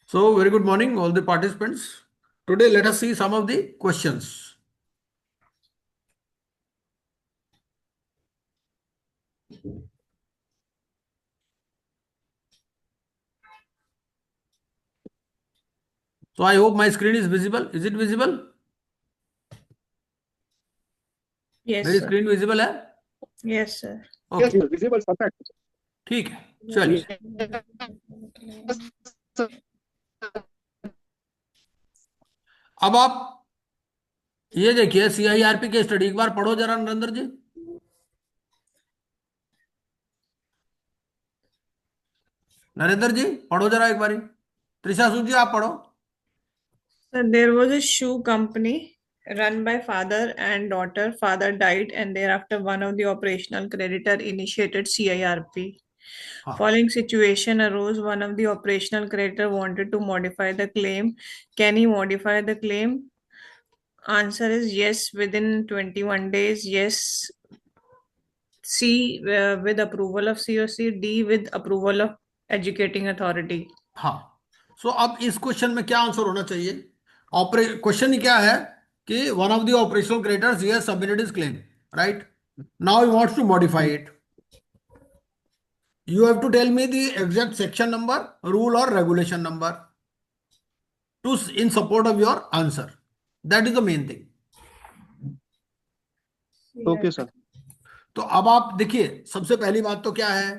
So, very good morning, all the participants. Today, let us see some of the questions. So, I hope my screen is visible. Is it visible? Yes, मेरी sir. Screen visible है? Yes, sir. Okay, Yes, visible, perfect. ठीक है, चलिए। अब आप ये देखिए CIRP के स्टडी एक बार पढ़ो जरा नरेंद्र जी। नरेंद्र जी पढ़ो जरा एक बारी। त्रिशा सूद जी आप पढ़ो। So there was a shoe company run by father and daughter. Father died, and thereafter one of the operational creditor initiated CIRP. हाँ, Following situation arose, one of the operational creditor wanted to modify the claim. Can he modify the claim? Answer is yes within 21 days. Yes. C with approval of COC. D with approval of educating authority. हाँ। सो अब इस question में क्या answer होना चाहिए? Question ही क्या है कि one of the operational creditors he has submitted his claim, right? Now he wants to modify it. You have to tell me the exact section number, rule or regulation number to in support of your answer. That is the main thing. Okay, sir. तो अब आप देखिए, सबसे पहली बात तो क्या है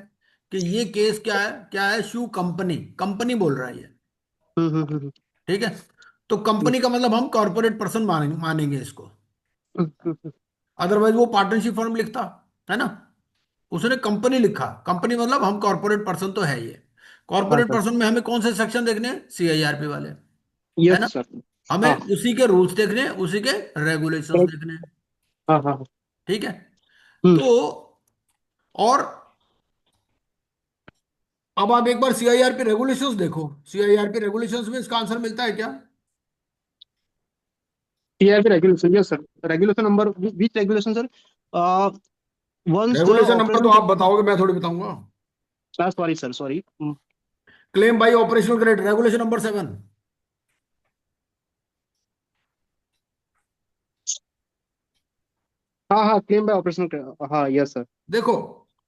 कि ये केस क्या है शू कंपनी, कंपनी बोल रहा है ये, हम्म, ठीक है? तो कंपनी का मतलब हम कॉर्पोरेट पर्सन मानेंगे इसको। अदरवाइज वो पार्टनरशिप फर्म लिखता, है ना? उसने कंपनी लिखा, कंपनी मतलब हम कॉर्पोरेट पर्सन तो है ये। हाँ कॉर्पोरेट सर। पर्सन में हमें कौन से सेक्शन देखने हैं? CIRP वाले, है यस ना? सर। हमें हाँ उसी के रूल्स देखने हैं, उसी के रेगुलेशंस correct. देखने हैं, हाँ हाँ। ठीक है? हम्म। तो और अब आप एक बार CIRP रेगुलेशंस देखो। CIRP रेगुलेशंस में इसका आंसर मिलता है क्या? TRP regulation, yes sir. Regulation number, which regulation sir? Uh, once the regulation number तो operational, आप बताओगे, मैं थोड़ी बताऊंगा। sorry sir, sorry. Claim bye operational credit, regulation number 7। हाँ हाँ, claim by operational, हाँ yes sir. देखो,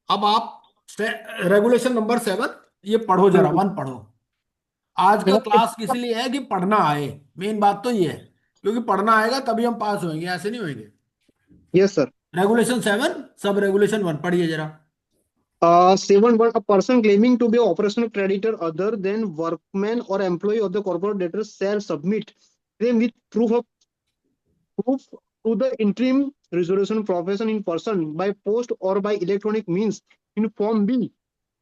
अब आप रेगुलेशन नंबर 7 ये पढ़ो जरा, हम्म। 1 पढ़ो। आज का क्लास किस लिए है कि पढ़ना आए, मेन बात तो ये है, क्योंकि पढ़ना आएगा तभी हम पास होंगे, ऐसे नहीं होंगे। Yes sir. Regulation 7 sub regulation 1 पढ़िए जरा। 7.1, a person claiming to be operational creditor other than workman or employee of the corporate debtor shall submit claim with proof to the interim resolution profession in person by post or by electronic means in form B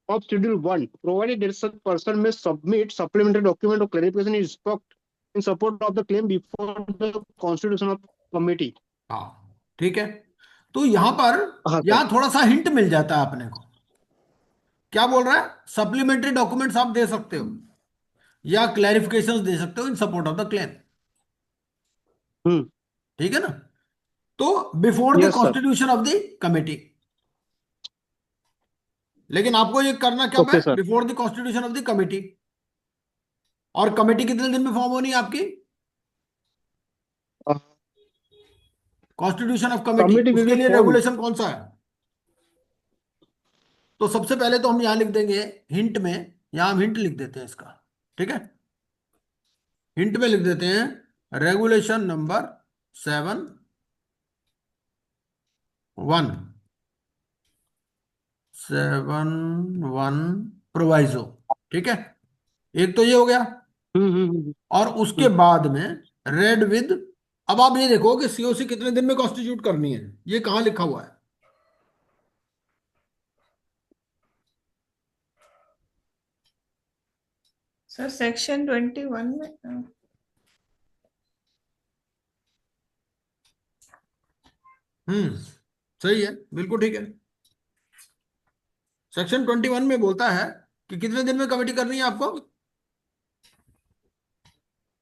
of schedule 1, provided that such person may submit supplementary document or clarification in support of the claim before the constitution of committee. हाँ, ठीक है। तो यहां पर हाँ sir. यहां थोड़ा सा हिंट मिल जाता है अपने को। क्या बोल रहा है? सप्लीमेंट्री डॉक्यूमेंट्स आप दे सकते हो या क्लैरिफिकेशंस दे सकते हो in support of the claim, hmm. ठीक है ना? तो before the yes sir. Constitution of the committee, लेकिन आपको ये करना कब है? Okay sir. Before the constitution of the committee. और कमेटी कितने दिन में फॉर्म होनी है आपकी? Constitution of committee, committee will उसके बी लिए फॉर्म्ड। रेगुलेशन कौन सा है? तो सबसे पहले तो हम यहां लिख देंगे हिंट में, यहां हम हिंट लिख देते हैं इसका, ठीक है? हिंट में लिख देते हैं रेगुलेशन नंबर 7(1), 7(1) प्रोवाइजो, ठीक है? एक तो ये हो गया। हम्म हम्म हम्म और उसके हम्म। बाद में रेड विद, अब आप ये देखो कि COC कितने दिन में कॉन्स्टिट्यूट करनी है, ये कहां लिखा हुआ है? सर सेक्शन 21 में सही है, बिल्कुल ठीक है। सेक्शन 21 में बोलता है कि कितने दिन में कमेटी करनी है आपको?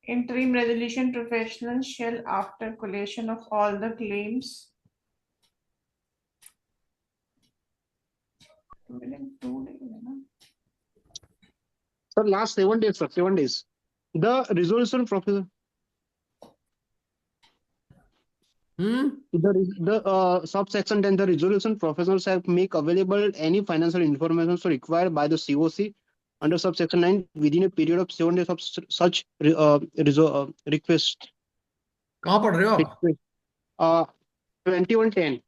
interim resolution professional shall after collation of all the claims within 2 days है ना? Sir, last 7 days, sir, 7 days. The resolution, Professor. Hmm The subsection 10, the resolution professionals have make available any financial information so required by the COC under subsection 9 within a period of 7 days of such request. कहाँ पढ़ रहे हो आप? request. Uh, 2110.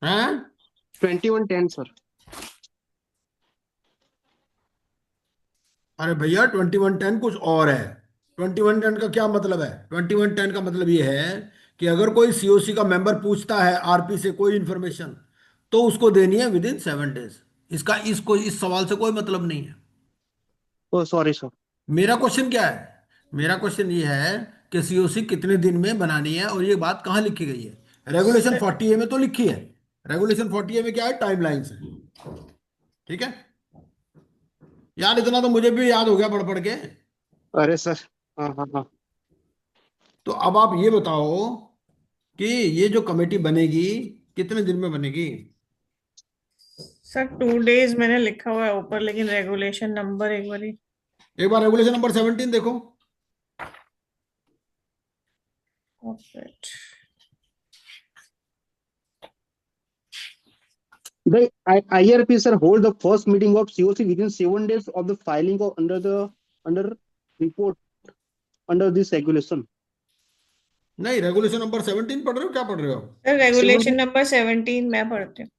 हैं? 2110, sir. अरे भैया 2110 कुछ और है। 2110 का क्या मतलब है? 2110 का मतलब ये है कि अगर कोई सीओसी का मेंबर पूछता है आरपी से कोई इंफॉर्मेशन, तो उसको देनी है विद इन 7 डेज। इसका इसको इस सवाल से कोई मतलब नहीं है। Oh, sorry, sir. मेरा क्वेश्चन क्या है? मेरा क्वेश्चन ये है कि सीओसी कितने दिन में बनानी है, और ये बात कहाँ लिखी गई है? रेगुलेशन सर 40A में तो लिखी है। रेगुलेशन 40A में क्या है? टाइमलाइंस है। ठीक है यार, इतना तो मुझे भी याद हो गया पढ़ पढ़ के। अरे सर, हाँ हाँ हाँ। तो अब आप ये बताओ कि ये जो कमेटी बनेगी कितने दिन में बनेगी? सर 2 days मैंने लिखा हुआ है ऊपर, लेकिन रेगुलेशन नंबर एक बारी। एक बार रेगुलेशन नंबर 17 देखो। Corporate. The IRP, sir, hold the first meeting of COC within 7 days of the filing of under report under this regulation. नहीं, रेगुलेशन नंबर 17 पढ़ रहे हो, क्या पढ़ रहे हो? सर रेगुलेशन 17 नंबर 17 मैं पढ़ती हूँ।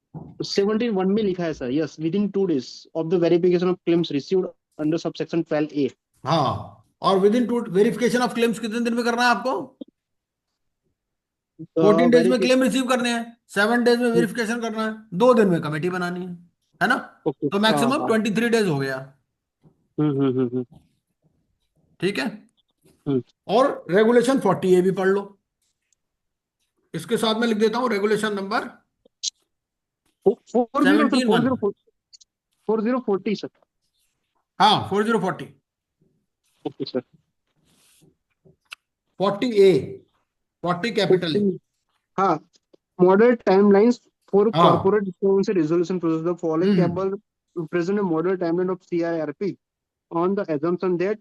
17(1) में लिखा है sir, yes, within 2 days of the verification of claims received under subsection 12A. हाँ, और within to verification of claims कितने दिन में करना है आपको? 14 डेज में क्लेम Verification. रिसीव करने हैं, 7 डेज में वेरिफिकेशन करना है, 2 दिन में कमेटी बनानी है ना? Okay. तो मैक्सिमम 23 डेज हो गया। हम्म। ठीक है। हम्म। और रेगुलेशन 40A भी पढ़ लो। इसके साथ में लिख देता हूं रेगुलेशन नंबर 40, sir, 17(1). 4040, sir. हाँ, 4040। Okay, sir. 40A, 40 capital A. 40. हाँ, model timelines for हाँ। corporate insolvency resolution process. The following hmm. table present a model timeline of CIRP on the assumption that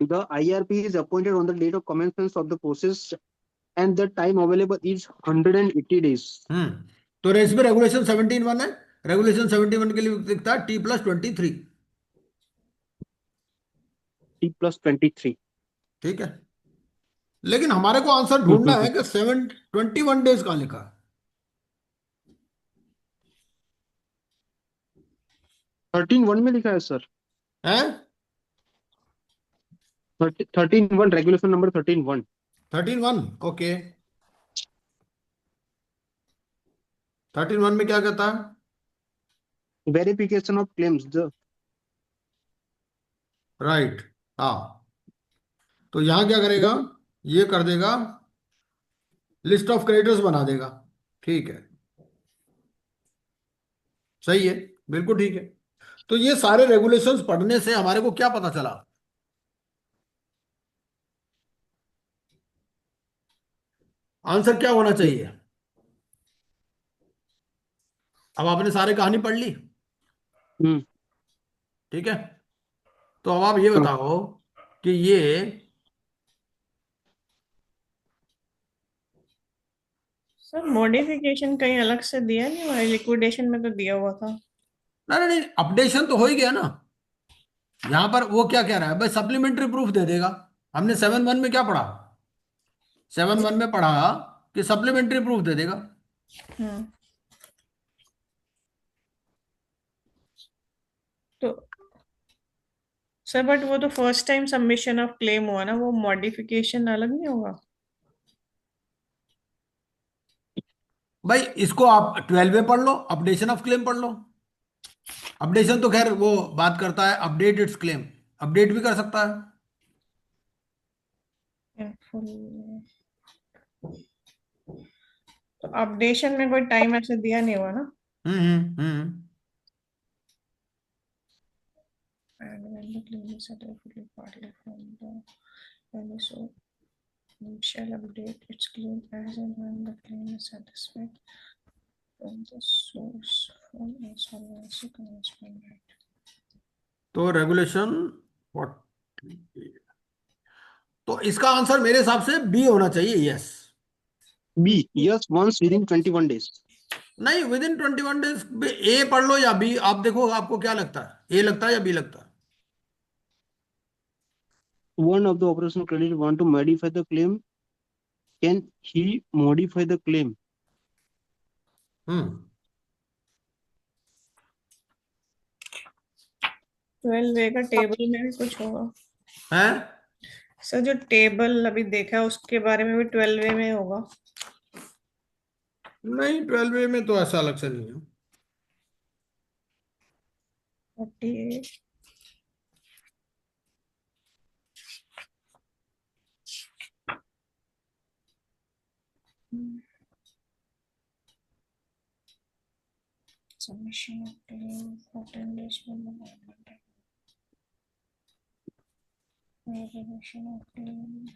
the IRP is appointed on the date of commencement of the process and the time available is 180 days. हम्म। तो इसमें regulation 17(1) है। Regulation 17(1) के लिए दिखता है T+23। T+23. ठीक है। लेकिन हमारे को आंसर ढूंढना है कि 21 डेज कहाँ लिखा 13(1) में लिखा है सर। है? 13(1) रेगुलेशन नंबर 13(1). 13(1), ओके। 13(1) में क्या कहता है? Verification of claims the right. हाँ, तो यहां क्या करेगा? ये कर देगा, लिस्ट ऑफ क्रेडिटर्स बना देगा। ठीक है, सही है, बिल्कुल ठीक है। तो ये सारे रेगुलेशंस पढ़ने से हमारे को क्या पता चला? आंसर क्या होना चाहिए? अब आपने सारे कहानी पढ़ ली। हम्म। ठीक है, तो अब आप ये बताओ कि ये सर मॉडिफिकेशन कहीं अलग से दिया नहीं हुआ है, लिक्विडेशन में तो दिया हुआ था। नहीं नहीं नहीं, अपडेशन तो हो ही गया ना। यहां पर वो क्या कह रहा है भाई, सप्लीमेंट्री प्रूफ दे देगा। हमने 7(1) में क्या पढ़ा? 7(1) में पढ़ा कि सप्लीमेंट्री प्रूफ दे देगा। हम्म। तो सर बट वो तो first time submission of claim हुआ ना, वो मॉडिफिकेशन अलग नहीं होगा? भाई इसको आप 12 में पढ़ लो, अपडेशन ऑफ क्लेम पढ़ लो। अपडेशन तो खैर वो बात करता है अपडेट इट्स क्लेम, अपडेट भी कर सकता है। तो अपडेशन में कोई टाइम ऐसे दिया नहीं हुआ ना? हम्म। And when the claim is settled fully partly from the value, so it shall update its claim as and when the claim is satisfied from the source from insolvency commencement date. तो regulation, तो इसका answer मेरे हिसाब से B होना चाहिए, yes. B, yes once within 21 days। नहीं, within 21 days. A पढ़ लो या बी, आप देखो आपको क्या लगता है, ए लगता है या बी लगता है। One of the operational creditor want to modify the claim. Can he modify the claim? Hmm. 12A का टेबल में भी कुछ होगा। है। सर जो टेबल अभी देखा है उसके बारे में भी 12A में होगा। नहीं, 12 में तो ऐसा अलग से नहीं है। 48 submission of claim for 10 days from the moment of resolution of claim.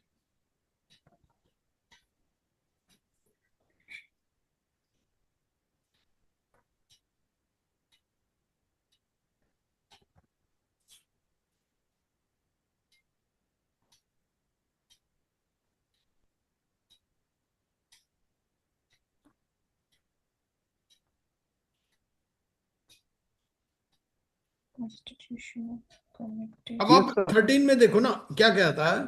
Constitution of committee. अब Yes, आप sir. 13 में देखो ना, क्या कहता है।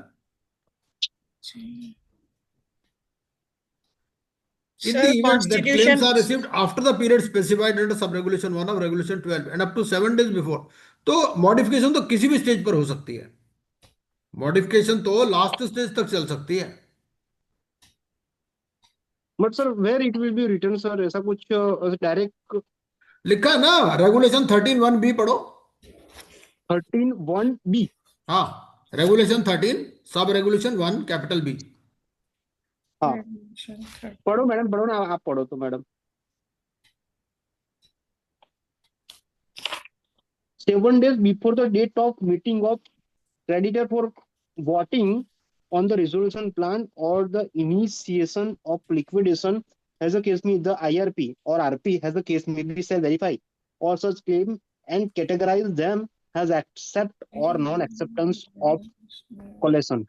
In the sir event that claims constitution, are received after the period specified under sub-regulation 1 of regulation 12 and up to 7 days before, तो modification तो किसी भी स्टेज पर हो सकती है। मॉडिफिकेशन तो लास्ट स्टेज तक चल सकती है। But sir, where it will be written, sir? ऐसा कुछ डायरेक्ट लिखा है ना, रेगुलेशन 13(1)(b) पढ़ो। 13(1)(b). हाँ, regulation 13, sub regulation 1 capital B. हाँ, पढ़ो मैडम, पढ़ो ना, आप पढ़ो तो madam. 7 days before the date of meeting of creditor for voting on the resolution plan or the initiation of liquidation, as a case may the IRP or RP has a case may be shall verify or such claim and categorize them as accept or non-acceptance of collection.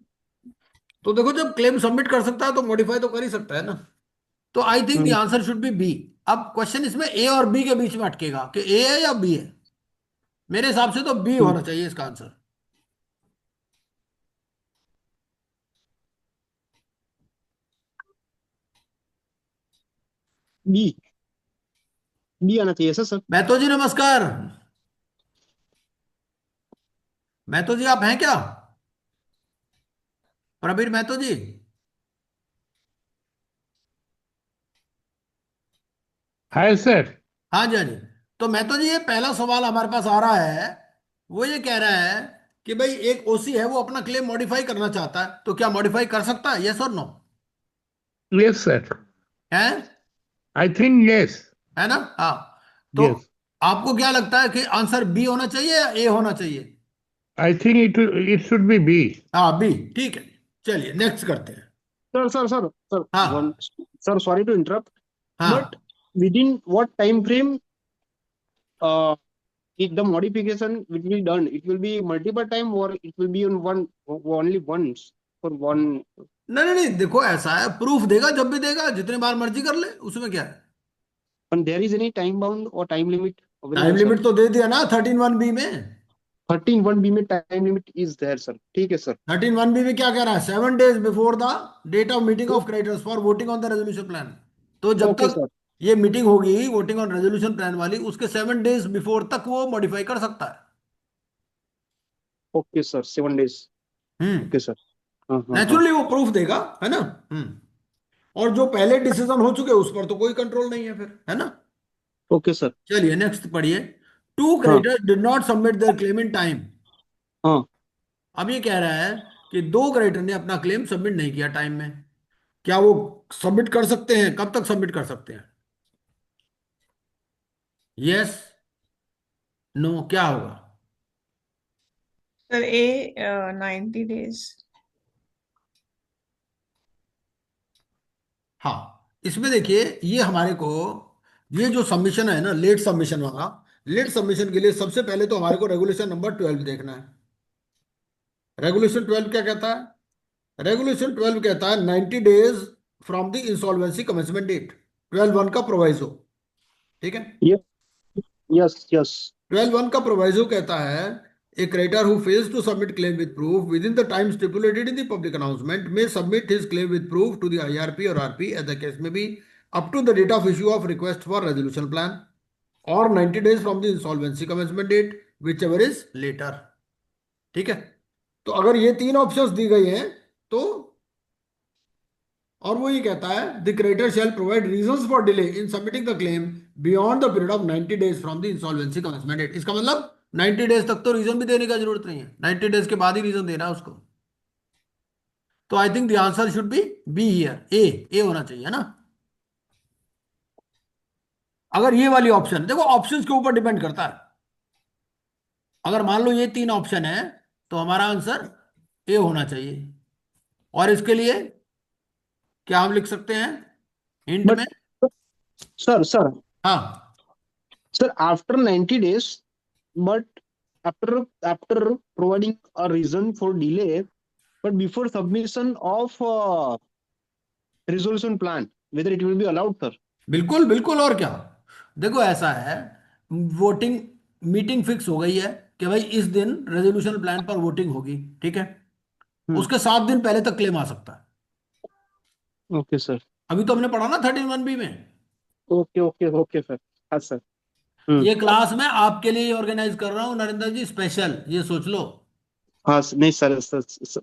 तो देखो, जब claim submit कर सकता है तो modify तो कर ही सकता है ना। तो I think the hmm, answer should be B. अब क्वेश्चन इसमें ए और बी के बीच में अटकेगा कि ए है या बी है। मेरे हिसाब से तो बी हम्म, होना चाहिए इसका आंसर। बी, बी आना चाहिए सर। महतो जी नमस्कार। महतो जी आप हैं क्या? प्रवीण महतो जी। Hi sir. हाँ जी, हाँ जी। तो महतो जी, ये पहला सवाल हमारे पास आ रहा है। वो ये कह रहा है कि भाई एक ओसी है, वो अपना क्लेम मॉडिफाई करना चाहता है, तो क्या मॉडिफाई कर सकता है, यस और नो? Yes sir. है। I think yes. है ना? हाँ। तो यस। आपको क्या लगता है कि आंसर बी होना चाहिए या ए होना चाहिए? I think it should be B. हाँ, बी। ठीक है, चलिए नेक्स्ट करते हैं। Sir, one, हाँ। sir, sorry to interrupt, but हाँ। within what time frame uh, if the modification will be done, it will be multiple time or it will be on one only once for one. नहीं नहीं नहीं, देखो ऐसा है, proof देगा जब भी देगा, जितने बार मर्जी कर ले, उसमें क्या है। And there is any time bound or time limit time available, sir? Limit तो दे दिया ना 13(1)(b) में। 13(1)(b) में time limit is there, sir. ठीक है sir. 13(1)(b) में क्या कह रहा है, 7 days before the date of meeting of creditors for voting on the resolution plan. तो जब Okay, तक sir. ये मीटिंग होगी वोटिंग ऑन रेजोल्यूशन प्लान वाली, उसके 7 days बिफोर तक वो मॉडिफाई कर सकता है। Okay, sir. 7 days. हम्म। Okay, sir. हाँ हाँ हाँ. नेचुरली वो प्रूफ देगा, है ना। हम्म। और जो पहले डिसीजन हो चुके उस पर तो कोई कंट्रोल नहीं है फिर, है ना। Okay, sir. चलिए नेक्स्ट पढ़िए। टू हाँ creditors did not submit there claim in time. हाँ. अब ये कह रहा है कि दो क्रेडिटर ने अपना क्लेम सबमिट नहीं किया टाइम में। क्या वो सबमिट कर सकते हैं, कब तक सबमिट कर सकते हैं, यस, नो, क्या होगा? सर ए 90 days। हाँ, इसमें देखिए, ये हमारे को, ये जो सबमिशन है ना, लेट सबमिशन वाला, लेट सबमिशन के लिए सबसे पहले तो हमारे को रेगुलेशन नंबर 12 देखना है। रेगुलेशन 12 क्या कहता है? रेगुलेशन 12 कहता है 90 days from the insolvency commencement date. 12(1) का प्रोवाइजो। ठीक है। Yes yes. 12(1) का प्रोवाइजो कहता है a creditor who fails to submit claim with proof within the time stipulated in the public announcement में submit his claim with proof to the IRP or RP at the case में be up to the date of issue of request for resolution plan or 90 days from the insolvency commencement date whichever is later. ठीक है। तो अगर ये तीन options दी गई हैं तो, और वो ये कहता है the creditor shall provide reasons for delay in submitting the claim beyond the period of 90 days from the insolvency commencement date. इसका मतलब 90 डेज तक तो रीजन भी देने का जरूरत नहीं है, 90 डेज के बाद ही रीजन देना है उसको। तो I think the answer should be here, A होना चाहिए, है ना। अगर ये वाली ऑप्शन, देखो ऑप्शंस के ऊपर डिपेंड करता है। अगर मान लो ये तीन ऑप्शन है तो हमारा आंसर ए होना चाहिए। और इसके लिए क्या हम लिख सकते हैं हिंट बट में? सर हाँ, sir, after 90 days, but after providing a reason for delay, but before submission of resolution plan, whether it will be allowed, sir? बिल्कुल बिल्कुल, और क्या। देखो ऐसा है, वोटिंग मीटिंग फिक्स हो गई है कि भाई इस दिन रेजोल्यूशन प्लान पर वोटिंग होगी। ठीक है। Hmm. उसके 7 दिन पहले तक क्लेम आ सकता है। Okay, sir. अभी तो हमने पढ़ा ना 13(1)(b) में। Okay, sir. हाँ sir. Hmm. ये क्लास मैं आपके लिए ऑर्गेनाइज कर रहा हूँ नरेंद्र जी, स्पेशल, ये सोच लो। हाँ नहीं सर,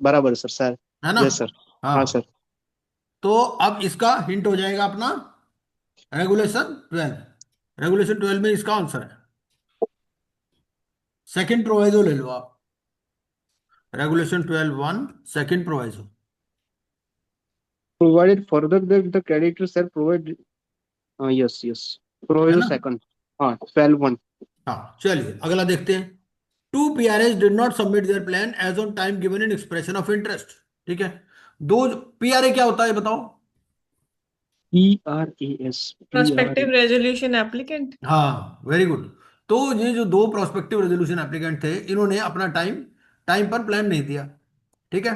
बराबर सर सर। है ना। Yes sir. हाँ हाँ। सर। तो अब इसका हिंट हो जाएगा अपना रेगुलेशन 12। रेगुलेशन 12 में इसका आंसर है सेकंड प्रोवाइजो, ले लो आप। Regulation 12(1) second proviso. Provided further that the creditor shall provide. Yes. है Provision ना। second. हाँ 12(1). हाँ, चलिए अगला देखते हैं। Two PRS did not submit their plan as on time given in expression of interest. ठीक है। दो, पीआरए क्या होता है बताओ? PRAS. Prospective resolution applicant. हाँ, वेरी गुड। तो ये जो दो प्रोस्पेक्टिव रेजोल्यूशन एप्लीकेंट थे, इन्होंने अपना टाइम टाइम पर प्लान नहीं दिया। ठीक है।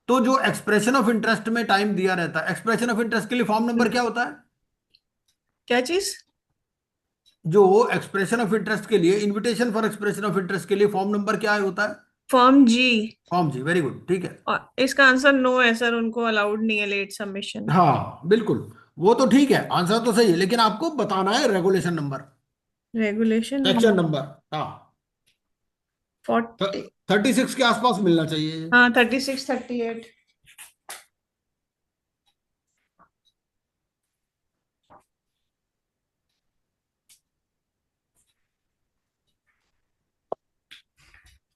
तो जो एक्सप्रेशन ऑफ इंटरेस्ट में टाइम दिया रहता है, एक्सप्रेशन ऑफ इंटरेस्ट के लिए फॉर्म नंबर क्या होता है? क्या चीज? जो एक्सप्रेशन ऑफ इंटरेस्ट के लिए, invitation for expression of interest के लिए फॉर्म नंबर क्या होता है? फॉर्म जी। फॉर्म जी, वेरी गुड। ठीक है। और इसका आंसर नो है सर, उनको अलाउड नहीं है लेट सबमिशन। हाँ बिल्कुल, वो तो ठीक है, आंसर तो सही है, लेकिन आपको बताना है regulation number, regulation section number number. हाँ, 40। 36 के आसपास मिलना चाहिए। हाँ 36 38।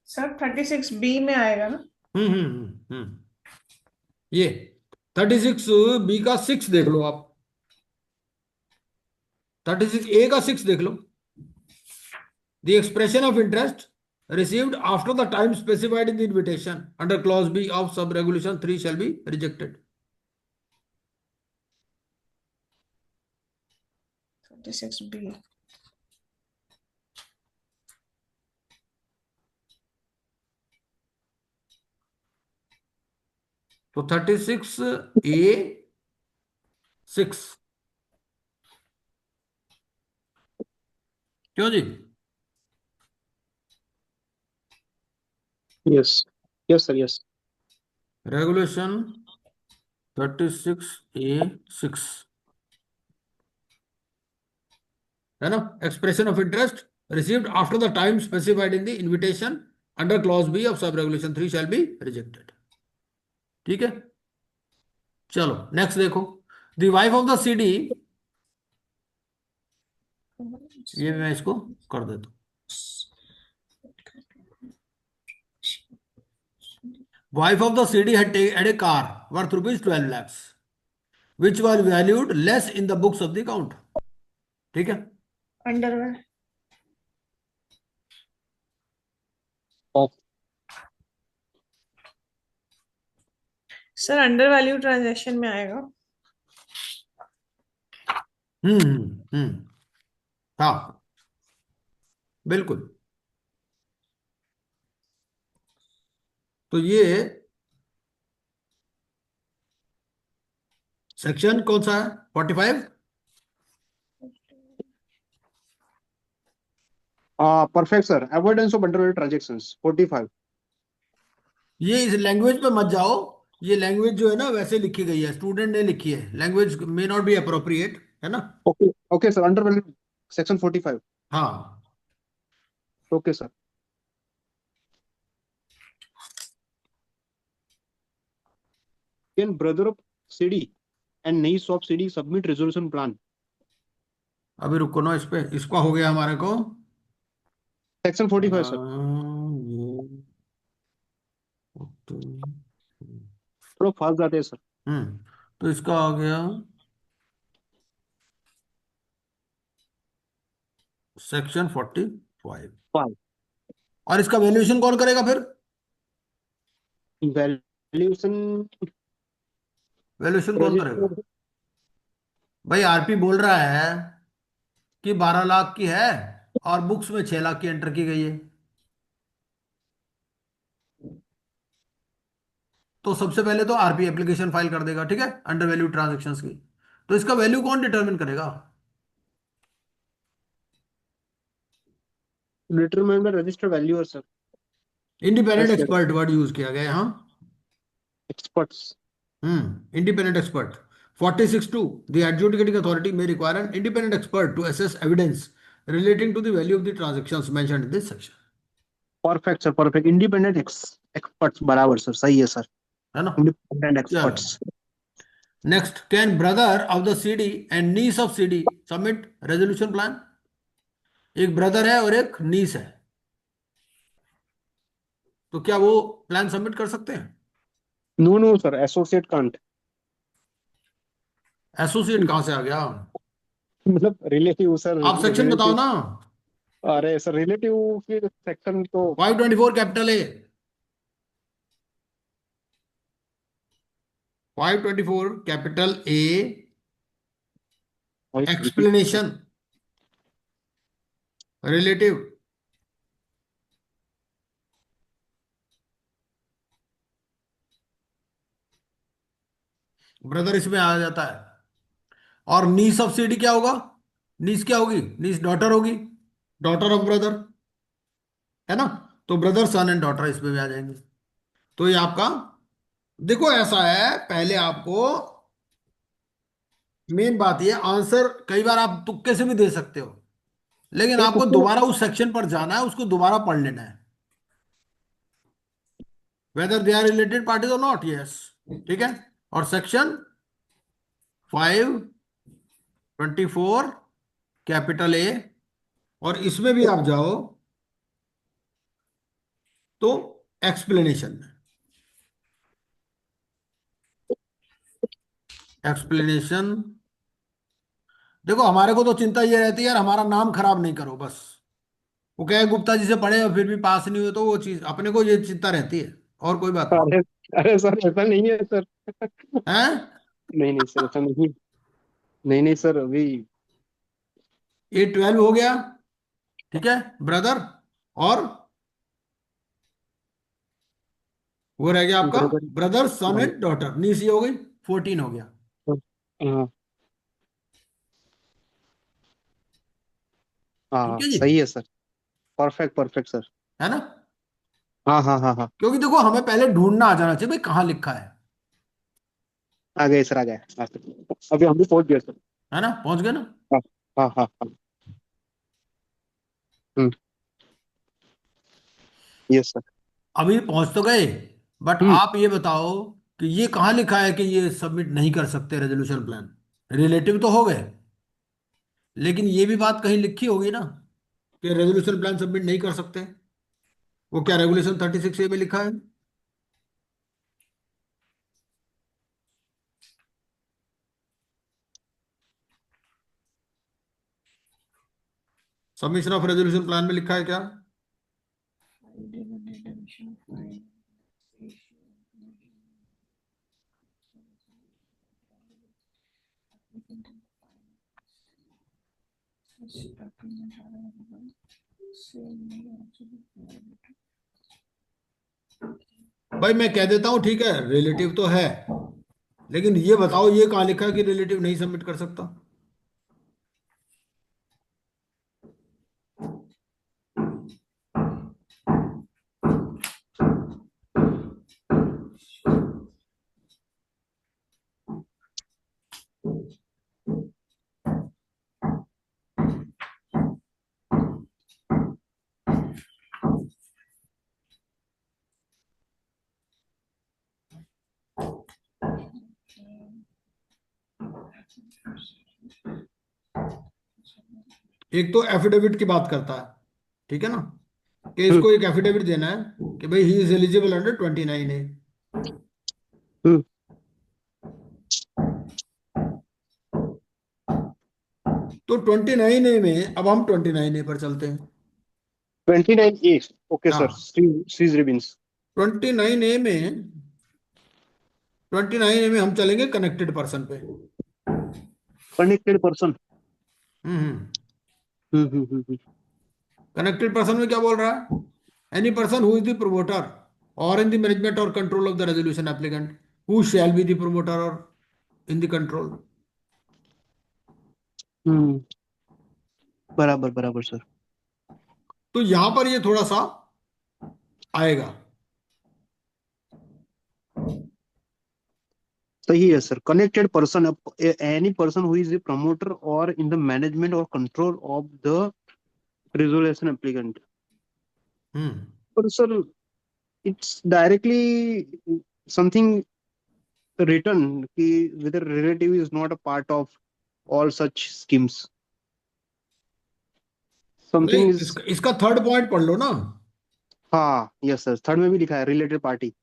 सर 36 बी में आएगा ना? ये 36(b) का 6 देख लो आप, 36(a) का 6 देख लो। The expression of interest received after the time specified in the invitation under clause B of sub regulation 3 shall be rejected. 36 B. तो 36(a)(6), क्यों जी? Yes, sir. Yes. Regulation 36(a)(6 है ना। Expression of interest received after the time specified in the invitation under clause B of sub regulation 3 shall be rejected. ठीक है। चलो next देखो। The wife of the CD, ये मैं इसको कर देता हूँ। Wife of the CD had a car worth rupees 12 lakhs, which was valued less in the books of the account. ठीक है। Underwear. Of. Sir under value transaction में आएगा। हम्म। हाँ, बिल्कुल। तो ये सेक्शन कौन सा है? 45। Perfect, sir. Avoidance of undervalue transactions. 45. ये इस लैंग्वेज पे मत जाओ। ये लैंग्वेज जो है ना वैसे लिखी गई है, स्टूडेंट ने लिखी है, language may not be appropriate, है ना। Okay. Okay, sir. Undervalue. Section 45. हाँ। Okay, sir. Can brother of CD and niece of CD submit resolution plan? अभी रुको ना, इस पे इसका हो गया हमारे को। Section 45, sir. ये थोड़ा फास्ट जाते हैं सर। तो इसका आ गया सेक्शन 45। फाइव। और इसका वैल्यूएशन कौन करेगा फिर? वैल्यूएशन वैल्यूएशन कौन करेगा? रजिस्टर। भाई आरपी बोल रहा है कि 12 लाख की है और बुक्स में 6 लाख की एंटर की गई है, तो सबसे पहले तो आरपी एप्लीकेशन फाइल कर देगा, ठीक है, अंडर वैल्यू ट्रांजेक्शन्स की। तो इसका वैल्यू कौन डिटरमिन करेगा? Determine by register valuer sir. Independent expert word use किया गया यहाँ। Experts. Independent expert. 46(2). The adjudicating authority may require an independent expert to assess evidence relating to the value of the transactions mentioned in this section. Perfect sir, perfect. Independent experts, बराबर sir, सही है sir. है ना। Independent चलो, experts. Next, can brother of the CD and niece of CD submit resolution plan? एक brother है और एक नीस है, तो क्या वो प्लान सबमिट कर सकते हैं? No no sir, associate can't. Associate कहां से आ गया? मतलब रिलेटिव सर। आप सेक्शन बताओ रिलेटिव। ना। अरे सर, रिलेटिव की सेक्शन तो। 524 capital A. 524 capital A, explanation, relative. Brother इसमें आ जाता है। और नी सब्सिडी क्या होगा? नीस क्या होगी? नीस डॉटर होगी, डॉटर ऑफ ब्रदर, है ना। तो ब्रदर सन एंड डॉटर इसमें भी आ जाएंगे। तो ये आपका, देखो ऐसा है, पहले आपको मेन बात ये, आंसर कई बार आप तुक्के से भी दे सकते हो, लेकिन ये आपको तुक्के। दोबारा उस सेक्शन पर जाना है, उसको दोबारा पढ़ लेना है, whether they are related parties और नॉट, यस, ठीक है। और सेक्शन 524 कैपिटल ए, और इसमें भी आप जाओ तो एक्सप्लेनेशन में, एक्सप्लेनेशन। देखो हमारे को तो चिंता ये रहती है यार, हमारा नाम खराब नहीं करो बस। वो कहे गुप्ता जी से पढ़े और फिर भी पास नहीं हुए, तो वो चीज अपने को ये चिंता रहती है, और कोई बात नहीं अरे अरे सर, ऐसा नहीं है सर। है। नहीं नहीं सर, ऐसा नहीं। नहीं नहीं सर, अभी। ये 12 हो गया, ठीक है, ब्रदर। और वो रह गया आपका brother. Brother son and daughter, niece हो गई, 14 हो गया। हाँ ठीक हाँ, है जी, सही है सर। Perfect perfect sir. है ना। हाँ हाँ हाँ हाँ। क्योंकि देखो हमें पहले ढूंढना आ जाना चाहिए भाई कहाँ लिखा आ गए सर, आ गए। हाँ, अभी हम भी पहुंच गए सर। है ना, पहुंच गए ना। हाँ हाँ हाँ हाँ। हम्म। Yes sir. अभी पहुंच तो गए, बट हम्म। आप ये बताओ कि ये कहाँ लिखा है कि ये सबमिट नहीं कर सकते रेजोल्यूशन प्लान? रिलेटिव तो हो गए, लेकिन ये भी बात कहीं लिखी होगी ना कि रेजोल्यूशन प्लान सबमिट नहीं कर सकते। वो क्या रेगुलेशन 36A में लिखा है? सबमिशन ऑफ रेजोल्यूशन प्लान में लिखा है क्या? भाई मैं कह देता हूँ ठीक है, रिलेटिव तो है, लेकिन ये बताओ ये कहाँ लिखा है कि रिलेटिव नहीं सबमिट कर सकता? एक तो एफिडेविट की बात करता है, ठीक है ना, कि इसको एक एफिडेविट देना है कि भाई ही इज एलिजिबल अंडर 29A। हम्म, तो 29A में अब हम 29A पर चलते हैं। 29A, ओके सर, हाँ, सीज रिबन्स। 29A में 29A में हम चलेंगे कनेक्टेड पर्सन पे। Connected person. Hmm hmm. Connected person में क्या बोल रहा है? Any person who is the promoter or in the management or control of the resolution applicant who shall be the promoter or in the control. हम्म, बराबर बराबर sir. तो यहां पर ये थोड़ा सा आएगा। सही है sir, connected person, any person who is the promoter or in the management or control of the resolution applicant. Hmm पर sir, it's directly something written कि whether relative is not a part of all such schemes, नहीं, something is। इसका third point पढ़ लो ना। हाँ yes sir, third में भी लिखा है रिलेटेड पार्टी लिख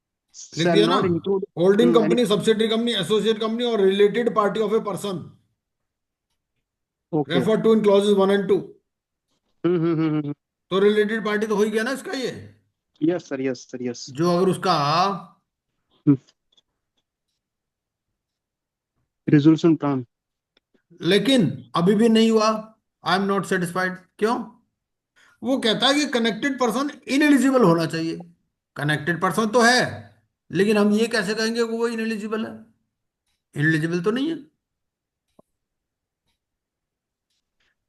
shall दिया ना, not include holding any। Company, subsidiary company, associate company और related party of a person okay. Refer to in clauses 1 and 2। Hmm. तो रिलेटेड पार्टी तो हो ही गया ना इसका ये, yes sir, yes sir, yes. जो अगर उसका रेजोल्यूशन प्लान। लेकिन अभी भी नहीं हुआ, आई एम नॉट सेटिस्फाइड। क्यों? वो कहता है कि कनेक्टेड पर्सन इनएलिजिबल होना चाहिए। कनेक्टेड पर्सन तो है, लेकिन हम ये कैसे कहेंगे कि वो इनएलिजिबल है? इनएलिजिबल तो नहीं है।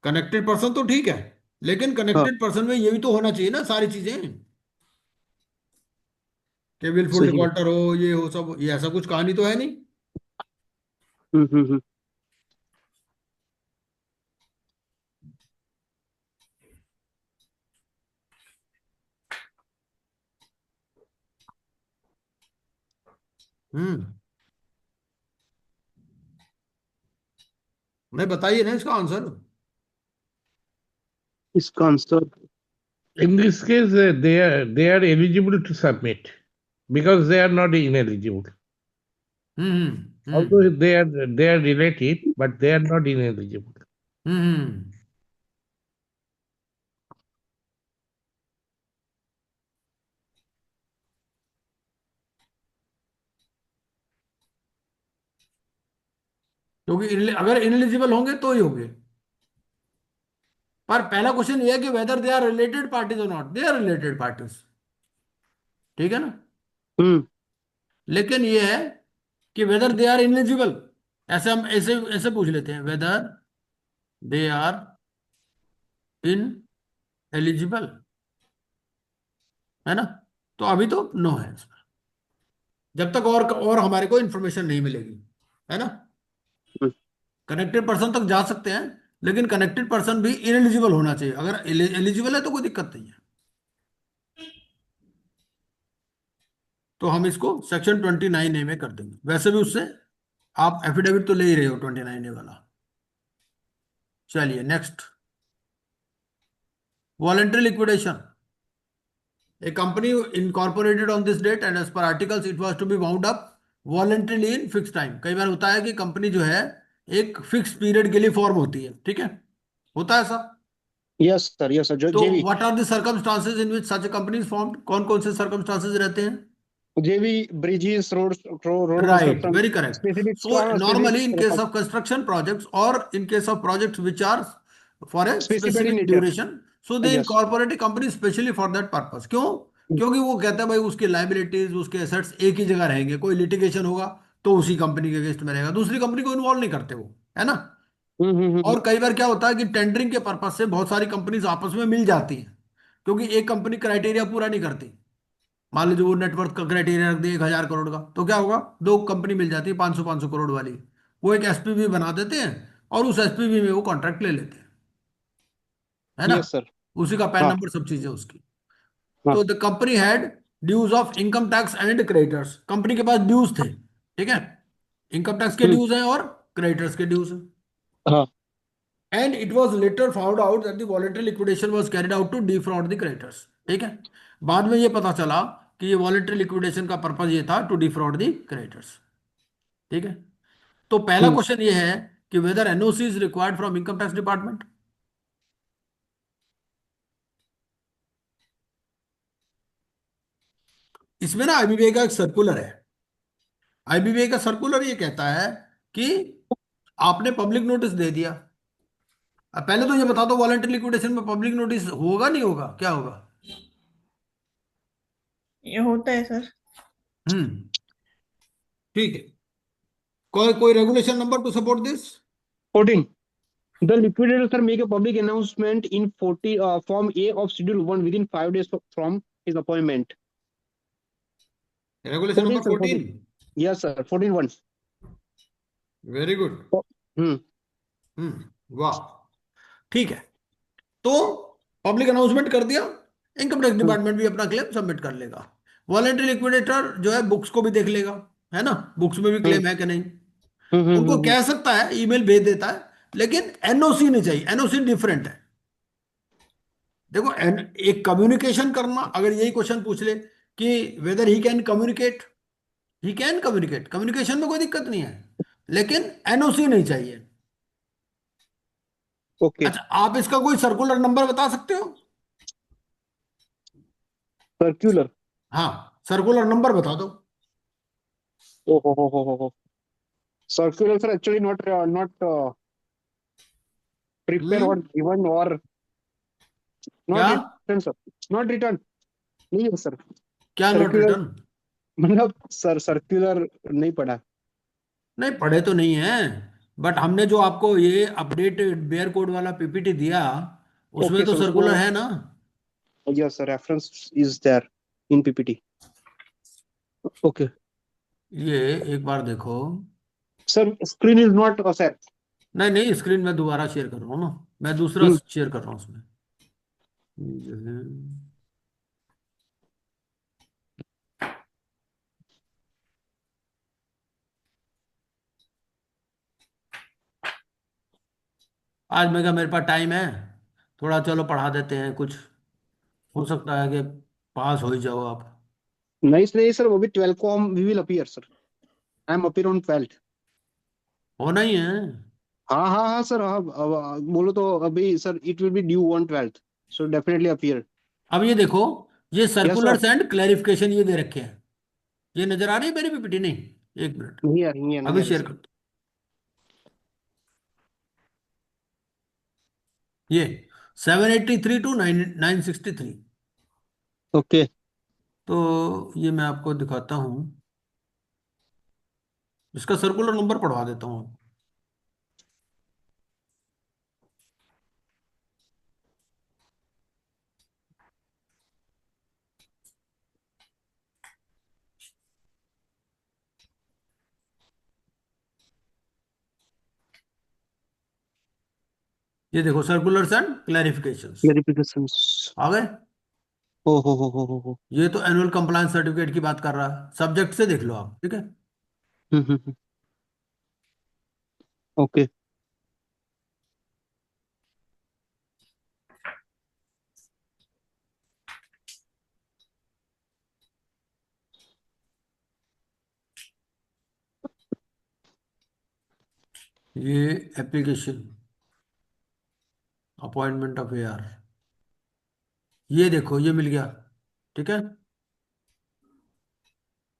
कनेक्टेड पर्सन तो ठीक है, लेकिन हाँ कनेक्टेड पर्सन में ये भी तो होना चाहिए ना सारी चीजें, कि विलफुल सही है। डिफॉल्टर हो, ये हो, सब ये ऐसा कुछ कहानी तो है नहीं। हम्म। हम्म नहीं, बताइए ना इसका आंसर। इसका answer. In this case, they are eligible to submit because they are not ineligible. Hmm Although they are related, but they are not ineligible. हम्म क्योंकि अगर इनएलिजिबल होंगे तो ही होंगे। पर पहला क्वेश्चन ये है कि whether they are related parties और not, they are related parties, ठीक है ना। हम्म। लेकिन ये है कि वेदर दे आर इनएलिजिबल, ऐसे हम ऐसे ऐसे पूछ लेते हैं, whether they are ineligible, है ना। तो अभी तो नो है इसमें, जब तक और हमारे को इंफॉर्मेशन नहीं मिलेगी, है ना। हम्म, कनेक्टेड पर्सन तक जा सकते हैं, लेकिन कनेक्टेड पर्सन भी इनएलिजिबल होना चाहिए। अगर एलिजिबल है तो कोई दिक्कत नहीं है। तो हम इसको सेक्शन 29A में कर देंगे। वैसे भी उससे आप एफिडेविट तो ले ही रहे हो 29A वाला। चलिए next, voluntary liquidation. A company incorporated on this date and as per articles it was to be wound up voluntarily in fixed time। कई बार होता है कि कंपनी जो है एक फिक्स पीरियड के लिए फॉर्म होती है, ठीक है, होता है ऐसा। यस सर, यस सर, जो तो JV. What are the circumstances in which such company is formed? कौन कौन से सर्कमस्टांसेस रहते हैं? JV, bridges, road right, construction, very correct. Specific so normally in case specific of construction projects or in case of projects which are for a specified in specific nature. Duration, so they Yes. Incorporate a company specially for that purpose. क्यों? क्योंकि वो कहता है भाई उसके liabilities उसके assets एक ही जगह रहेंगे, कोई लिटिगेशन होगा तो उसी कंपनी के अगेंस्ट में रहेगा, दूसरी कंपनी को इन्वॉल्व नहीं करते वो, है ना। हम्म। और कई बार क्या होता है कि टेंडरिंग के पर्पज से बहुत सारी कंपनीज आपस में मिल जाती हैं, क्योंकि एक कंपनी क्राइटेरिया पूरा नहीं करती। मान लीजिए वो नेटवर्क का क्राइटेरिया रख दिया 1,000 करोड़ का, तो क्या होगा, दो कंपनी मिल जाती है 500 करोड़ वाली, वो एक एसपीवी बना देते हैं और उस एसपीवी में वो कॉन्ट्रैक्ट ले लेते हैं, है ना। Yes, sir. उसी का पैन हाँ नंबर सब चीजें उसकी। हाँ। तो the company had dues of income tax and creditors, company के पास ड्यूज थे, ठीक है, इनकम टैक्स के हम्म। ड्यूज हैं और क्रेडिटर्स के ड्यूज हैं। हाँ। And it was later found out that the voluntary liquidation was carried out to defraud the creditors, ठीक है। बाद में ये पता चला कि ये वॉलंटरी लिक्विडेशन का पर्पज ये था टू डिफ्रॉड द क्रेडिटर्स, ठीक है। तो पहला हम्म। क्वेश्चन ये है कि whether NOC is required from income tax department. इसमें ना आईबीबीआई का एक सर्कुलर है। आईबीबीआई का सर्कुलर ये कहता है कि आपने पब्लिक नोटिस दे दिया। अब पहले तो ये बता दो वॉलंटरी लिक्विडेशन में पब्लिक नोटिस होगा नहीं होगा, क्या होगा? ये होता है सर। हम्म, ठीक है। कोई कोई regulation number two support this? 14. The liquidator shall make a public announcement in 40 Form A of Schedule 1 within 5 days from his appointment. Regulation 14, number sir. 14। 14. Yes, sir. 14.1. Very good. Hmm. वाह, ठीक है। तो public announcement कर दिया, income tax Hmm. Department भी अपना claim submit कर लेगा। वॉलेंटरी लिक्विडेटर जो है बुक्स को भी देख लेगा, है ना, बुक्स में भी Hmm. क्लेम है कि नहीं। Hmm. उनको Hmm. कह सकता है, ईमेल भेज देता है, लेकिन एनओसी नहीं चाहिए, एनओसी डिफरेंट है। देखो एक कम्युनिकेशन करना, अगर यही क्वेश्चन पूछ ले कि weather he can communicate, he can communicate, communication में कोई दिक्कत नहीं है, लेकिन एनओसी नहीं चाहिए। Okay. अच्छा, आप इसका कोई सर्कुलर नंबर बता सकते हो? Circular. हाँ, सर्कुलर नंबर बता दो। Oh, oh, oh, oh, oh. Circulars are actually not prepared or hmm, given or क्या? not written, sir. Not written. नहीं है सर। क्या नॉट सर्कुलर रिटर्न? मतलब सर सर्कुलर नहीं पढ़ा। नहीं पढ़े तो नहीं है, बट हमने जो आपको ये अपडेट बेयर कोड वाला पीपीटी दिया, उसमें ओके तो सर उसमें। सर्कुलर है ना। Yes sir reference is there in PPT. Okay ये एक बार देखो। Sir screen is not sir. नहीं नहीं, स्क्रीन में दोबारा शेयर कर रहा हूँ ना, मैं दूसरा हम्म। शेयर कर रहा हूँ उसमें। ये जो है, आज मैं क्या, मेरे पास टाइम है थोड़ा, चलो पढ़ा देते हैं कुछ, हो सकता है कि पास हो ही जाओ आप। नहीं नहीं सर वो भी 12 को हम we will appear sir. I am appear on 12th। होना ही है। हाँ हाँ हाँ सर हाँ बोलो तो अभी sir it will be due on 12th। So definitely appear. अब ये देखो, ये yes sir. Circulars and clarification ये दे रखे हैं। ये नजर आ रही है मेरी पीपीटी? नहीं, एक मिनट, नहीं आ रही नहीं अभी आ रही शेयर सर। करता हूँ। ये 783 टू 963। ओके। तो ये मैं आपको दिखाता हूँ, इसका सर्कुलर नंबर पढ़वा देता हूँ। ये देखो, सर्कुलर्स एंड क्लैरिफिकेशंस क्लैरिफिकेशंस। आ गए। ओ हो। ये तो एनुअल कंप्लायंस सर्टिफिकेट की बात कर रहा है, सब्जेक्ट से देख लो आप, ठीक है। हम्म। ओके। ये एप्लीकेशन अपॉइंटमेंट ऑफ एआर, ये देखो ये मिल गया, ठीक है।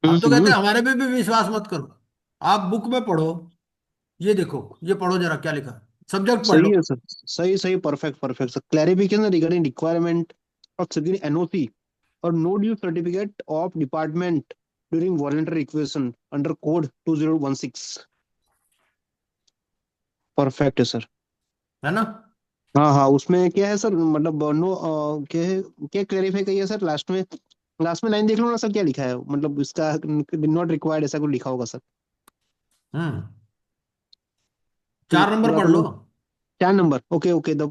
हम तो कहते हम्म। हैं हमारे पे भी विश्वास मत करो, आप बुक में पढ़ो। ये देखो, ये पढ़ो जरा क्या लिखा। सब्जेक्ट पढ़ सही लो। है सर, सही सही, perfect perfect sir. Clarification regarding requirement of security NOC or no due certificate of department during voluntary requisition under code 2016। Perfect है सर। है ना? हाँ हाँ, उसमें क्या है सर, मतलब नो, क्या है, क्या क्लेरिफाई किया सर लास्ट में? लास्ट में लाइन देख लो ना सर, क्या लिखा है, मतलब इसका नॉट रिक्वायर्ड ऐसा कुछ लिखा होगा सर। हम्म 4 नंबर या पढ़ तो लो। मैं, 4 number, okay, okay, the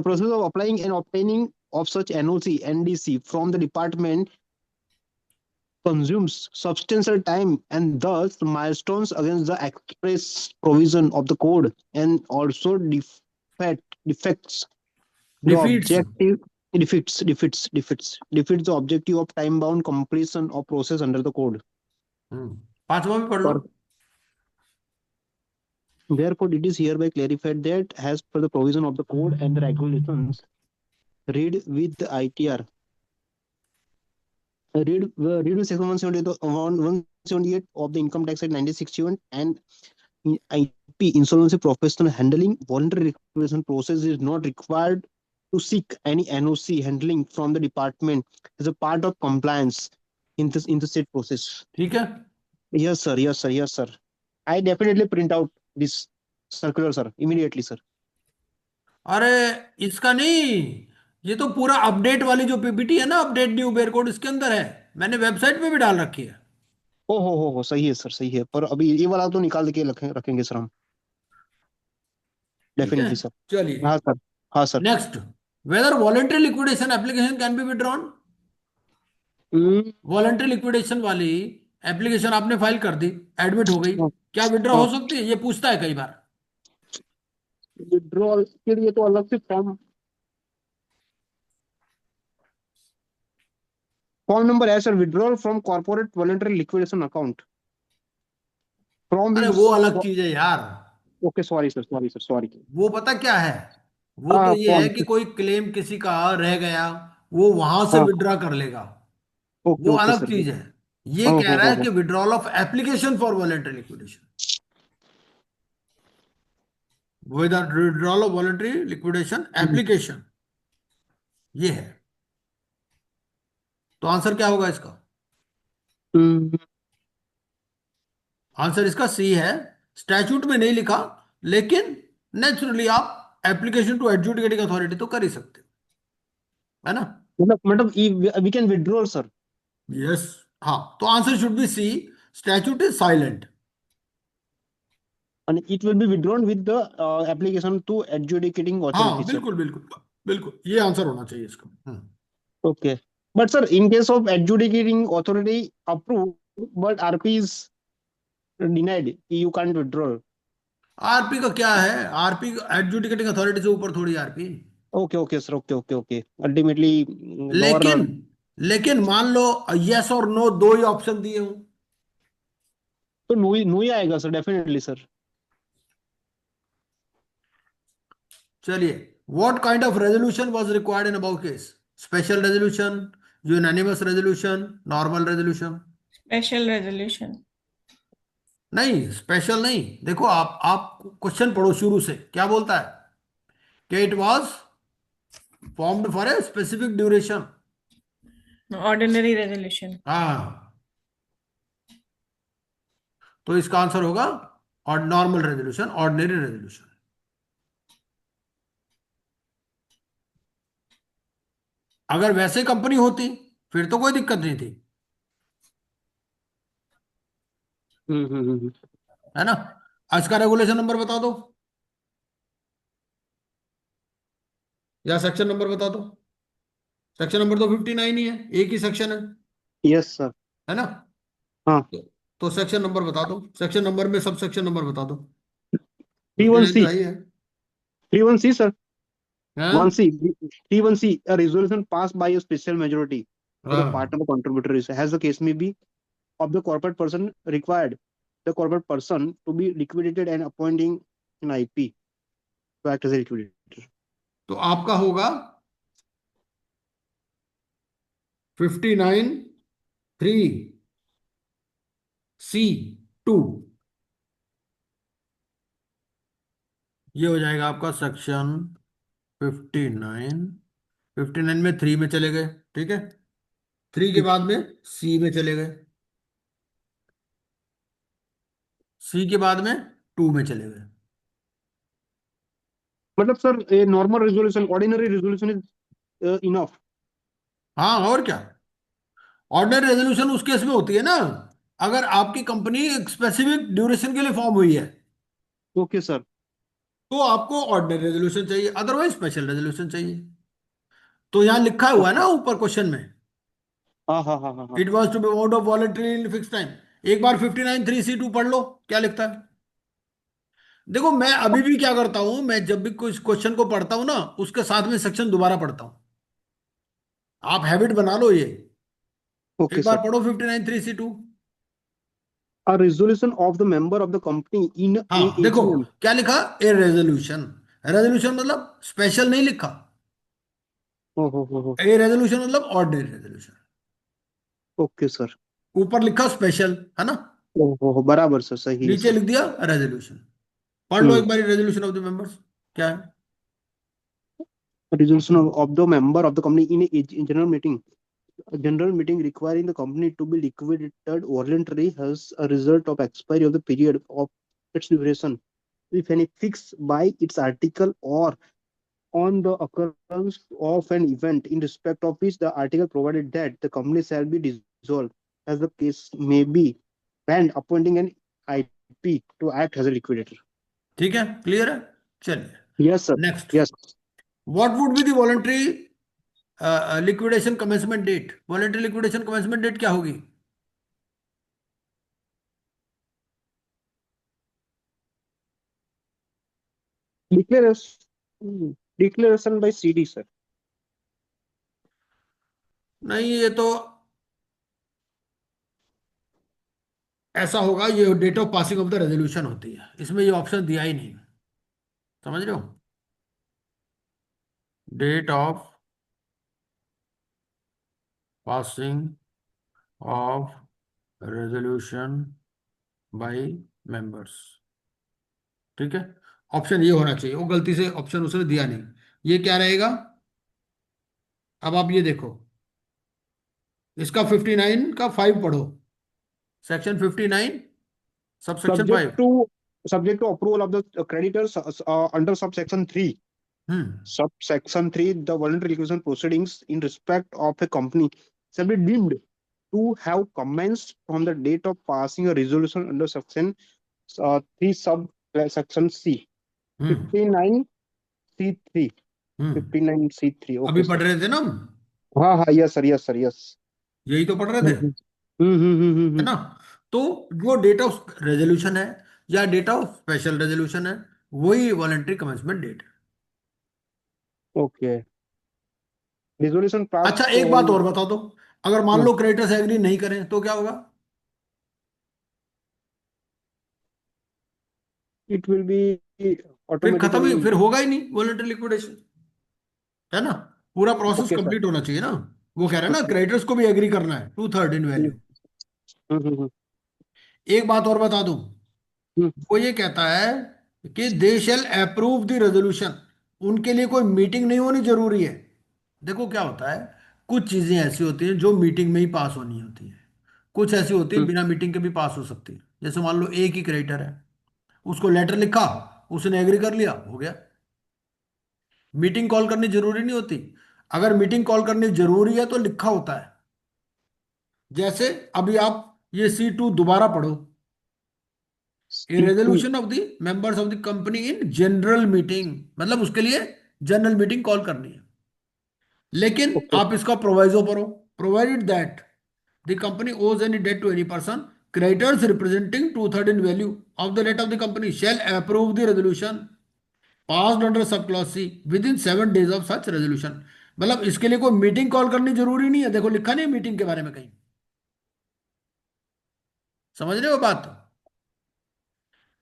process of applying and obtaining of such NOC NDC from the department consumes substantial time, and thus milestones against the express provision of the code, and also defects the defeats. objective, defeats the objective of time bound completion of process under the code. 5वां भी पढ़ लो। For therefore it is hereby clarified that as per the provision of the code and the regulations, read with the ITR, read with section 178 of the Income Tax Act 1961, and in IP insolvency professional handling voluntary liquidation process is not required to seek any NOC handling from the department as a part of compliance in the said process. ठीक है। Yes sir, yes sir, yes sir. I definitely print out this circular sir immediately sir. अरे इसका नहीं, ये तो पूरा update वाली जो पीपीटी है ना, अपडेट न्यू बेयर कोड, इसके अंदर है। मैंने वेबसाइट पे भी डाल रखी है। ओ हो, सही है सर, सही है, पर अभी ये वाला तो निकाल के रखेंगे सर हम, ठीक है, डेफिनेटली सर। चलिए। हाँ सर, हाँ sir. Next, whether voluntary liquidation application can be withdrawn. Hmm, voluntary liquidation वाली एप्लीकेशन आपने फाइल कर दी, एडमिट हो गई, हाँ क्या विड्रॉ हो हाँ, सकती है? ये पूछता है कई बार। विड्रॉल के लिए तो अलग से फॉर्म, फॉर्म नंबर है sir, withdrawal from corporate voluntary liquidation account from अरे दिस। वो अलग चीज है यार। Okay, sorry sir, sorry sir, sorry. वो पता क्या है, वो तो हाँ ये है फॉर्म, कि कोई क्लेम किसी का रह गया, वो वहां से हाँ, विड्रॉ कर लेगा। ओके वो ओके अलग सर। चीज है। ये कह रहा है हो। कि withdrawal of application for voluntary liquidation, withdrawal of voluntary liquidation application, ये है। तो आंसर क्या होगा इसका? हम्म, आंसर इसका सी है। स्टैच्यूट में नहीं लिखा, लेकिन नेचुरली आप एप्लीकेशन टू एडजुडिकेटिंग अथॉरिटी तो कर ही सकते हो, है ना? मतलब we can withdrawal sir, yes. हाँ, तो answer should be C, statute is silent. and it will be withdrawn with the application to adjudicating authority हाँ sir. बिल्कुल बिल्कुल, बिल्कुल ये आंसर होना चाहिए इसका। Okay, but sir, in case of adjudicating authority approved but RP is denied, you can't withdraw. RP का क्या है? आरपी एडजुडिकेटिंग अथॉरिटी से ऊपर थोड़ी RP. Okay, okay sir, okay, okay, okay, ultimately लेकिन lower। लेकिन मान लो यस और नो दो ही ऑप्शन दिए हूं। तो नो ही आएगा सर, डेफिनेटली सर। चलिए, what kind of resolution was required in about case? Special resolution, unanimous resolution, normal resolution? Special resolution. नहीं, स्पेशल नहीं। देखो, आप क्वेश्चन पढ़ो शुरू से, क्या बोलता है कि it was formed for a specific duration. Ordinary resolution. हाँ, तो इसका आंसर होगा और नॉर्मल रेजोल्यूशन, ऑर्डिनरी रेजोल्यूशन। अगर वैसे कंपनी होती फिर तो कोई दिक्कत नहीं थी, हम्म। है ना? आज का रेगुलेशन नंबर बता दो, या सेक्शन नंबर बता दो। सेक्शन नंबर तो 59 ही है, एक ही सेक्शन यस सर। है ना? हाँ, तो, तो सेक्शन नंबर बता दो, सेक्शन नंबर में सब सेक्शन नंबर बता दो। थ्री फिफ्टी वन नाइन तो सी है ही है। 3(1)(c sir, हाँ 1C, 3(1)(c), a resolution passed by a special majority for the part हाँ, of the contributories, as the case may be, of the corporate person required the corporate person to be liquidated and appointing an IP to act as a liquidator. तो आपका होगा 59(3)(c)(2). ये हो जाएगा आपका section 59। 59 में 3 में चले गए, ठीक है। 3 के बाद में सी में चले गए, सी के बाद में 2 में चले गए। मतलब sir a normal resolution, ordinary resolution is enough? हाँ और क्या। ऑर्डिनरी रेजोल्यूशन उस केस में होती है ना, अगर आपकी कंपनी एक स्पेसिफिक ड्यूरेशन के लिए फॉर्म हुई है ओके सर। तो आपको ऑर्डिनरी रेजोल्यूशन चाहिए, अदरवाइज स्पेशल रेजोल्यूशन चाहिए। तो यहां लिखा हुआ है ना ऊपर क्वेश्चन में, हाँ हाँ हाँ हाँ हाँ। It was to be mode of voluntary in fix time. एक बार 59(3)(c)(2) पढ़ लो क्या लिखता है। देखो मैं अभी भी क्या करता हूं, मैं जब भी कुछ क्वेश्चन को पढ़ता हूं ना उसके साथ में सेक्शन दोबारा पढ़ता हूं। आप हैबिट बना लो ये, ओके एक बार सर। पढ़ो 59(3)(c)(2). A resolution of the member of the company in a हाँ देखो AGM. क्या लिखा, ए रेजोल्यूशन। रेजोल्यूशन मतलब स्पेशल नहीं लिखा, हो। ए रेजोल्यूशन मतलब ऑर्डिनरी रेजोल्यूशन। Okay sir. ऊपर लिखा स्पेशल, है ना, हो बराबर सर, सही है नीचे सर। लिख दिया रेजोल्यूशन। पढ़ लो हम्म। एक बार रेजोल्यूशन ऑफ द मेंबर्स क्या है। Resolution of the member of the company in a general meeting. A general meeting requiring the company to be liquidated voluntarily as a result of expiry of the period of its duration, if any fixed by its article or on the occurrence of an event in respect of which the article provided that the company shall be dissolved as the case may be, and appointing an IP to act as a liquidator. ठीक है, clear है। चलिए Yes, sir. Next, Yes. What would be the voluntary liquidation commencement date. Voluntary liquidation commencement date क्या होगी। Declaration, declaration by CD, sir. नहीं ये तो ऐसा होगा, ये date of passing of the resolution होती है, इसमें ये ऑप्शन दिया ही नहीं, समझ रहे हो। Date of passing of resolution by members, ठीक है। ऑप्शन ये होना चाहिए, वो गलती से ऑप्शन उसने दिया नहीं। ये क्या रहेगा, अब आप ये देखो, इसका 59 का 5 पढ़ो, section 59 sub section Subject 5। to subject to approval of the creditors under subsection 3. Hmm. Subsection 3, the voluntary liquidation proceedings in respect of a company shall be deemed to have commenced from the date of passing a resolution under section 3 subsection C. Hmm. 59C3. Hmm. 59C3. अभी Okay, पढ़ sir. रहे थे ना हम, हाँ हाँ, yes sir, yes sir, yes. यही तो पढ़ रहे थे, है हम्म। ना। तो जो डेट ऑफ रेजोल्यूशन है या डेट ऑफ स्पेशल रेजोल्यूशन है वही वॉलंटरी कमेंसमेंट डेट है। Okay. Resolution passed अच्छा एक बात और on. बता दो, अगर मान लो क्रेडिटर्स एग्री नहीं करें तो क्या होगा। It will be फिर खत्म ही, automatically. फिर होगा ही नहीं वॉलंटरी लिक्विडेशन, है ना। पूरा प्रोसेस Okay, sir. कंप्लीट होना चाहिए ना। वो कह रहे हैं ना हम्म क्रेडिटर्स को भी एग्री करना है 2/3 इन हम्म वैल्यू। हम्म। एक बात और बता दूं, हम्म। वो ये कहता है कि दे शैल अप्रूव द रेजोल्यूशन, उनके लिए कोई मीटिंग नहीं होनी जरूरी है। देखो क्या होता है, कुछ चीजें ऐसी होती हैं जो मीटिंग में ही पास होनी होती है, कुछ ऐसी होती है हम्म। बिना मीटिंग के भी पास हो सकती है। जैसे मान लो एक ही क्रेडिटर है, उसको लेटर लिखा, उसने एग्री कर लिया, हो गया। मीटिंग कॉल करनी जरूरी नहीं होती, अगर मीटिंग कॉल करनी जरूरी है तो लिखा होता है। जैसे अभी आप ये C2 दोबारा पढ़ो, ए C2. Resolution of the members of the company in general meeting, मतलब उसके लिए जनरल मीटिंग कॉल करनी है। लेकिन Okay. आप इसका प्रोवाइजो पढ़ो, provided that the company owes any debt to any person, creditors representing 2/3 in value of the date of the company shall approve the resolution passed under sub clause C within 7 days of such resolution. मतलब इसके लिए कोई meeting call करनी जरूरी नहीं है, देखो लिखा नहीं मीटिंग के बारे में कहीं, समझ रहे हो बात।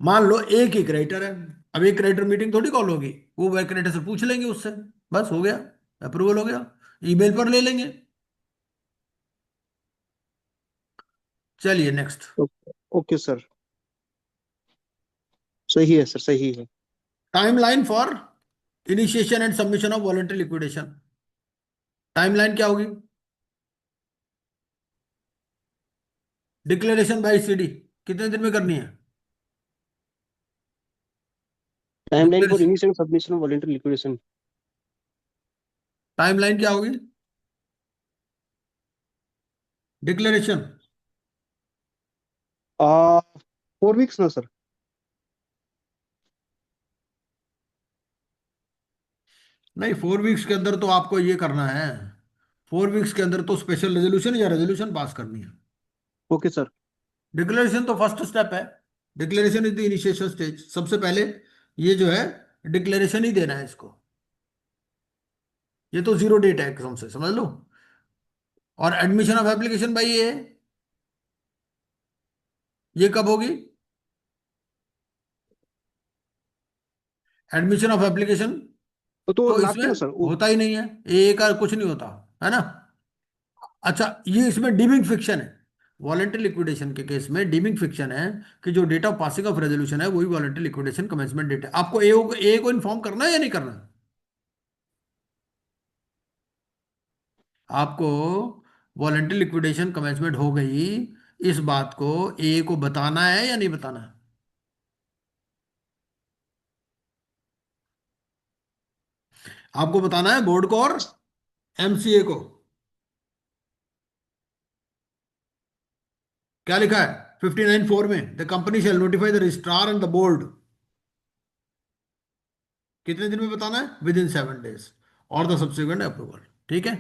मान लो एक ही क्रेडिटर है, अब एक क्रेडिटर मीटिंग थोड़ी कॉल होगी, वो वह क्रेडिटर से पूछ लेंगे उससे, बस हो गया, अप्रूवल हो गया, ईमेल पर ले लेंगे। चलिए नेक्स्ट, Okay, sir. सही है सर, सही है। Timeline for initiation and submission of voluntary liquidation, timeline क्या होगी? डिक्लेरेशन बाय सीडी कितने दिन में करनी है? Timeline for declaration, initial submission of voluntary liquidation. Timeline क्या होगी? Declaration, Uh, 4 weeks, no, sir. नहीं 4 वीक्स के अंदर तो आपको ये करना है, 4 वीक्स के अंदर तो स्पेशल रेजोल्यूशन या रेजोल्यूशन पास करनी है। Okay, sir. डिक्लेरेशन तो फर्स्ट स्टेप है, declaration is the initiation stage, सबसे पहले ये जो है डिक्लेरेशन ही देना है इसको, ये तो जीरो डेट है एकदम से, समझ लो। और एडमिशन ऑफ एप्लीकेशन भाई ये कब होगी? एडमिशन ऑफ एप्लीकेशन तो तो लास्ट इसमें है ना, सर? होता ही नहीं है, ए का कुछ नहीं होता, है ना। अच्छा, ये इसमें डीमिंग फिक्शन है, वॉलेंटरी लिक्विडेशन के केस में डीमिंग फिक्शन है कि जो date of passing of resolution है वही वॉलेंटरी लिक्विडेशन कमेंसमेंट डेट है। आपको ए को इन्फॉर्म करना है या नहीं करना है? आपको वॉलेंटरी लिक्विडेशन कमेंसमेंट हो गई, इस बात को ए को बताना है या नहीं बताना है? आपको बताना है बोर्ड को और एमसीए को। क्या लिखा है 59(4) में? The company shell notify the registrar and the board, कितने दिन में बताना है? विद इन 7 डेज और द सब्सिक्वेंट अप्रूवल। ठीक है,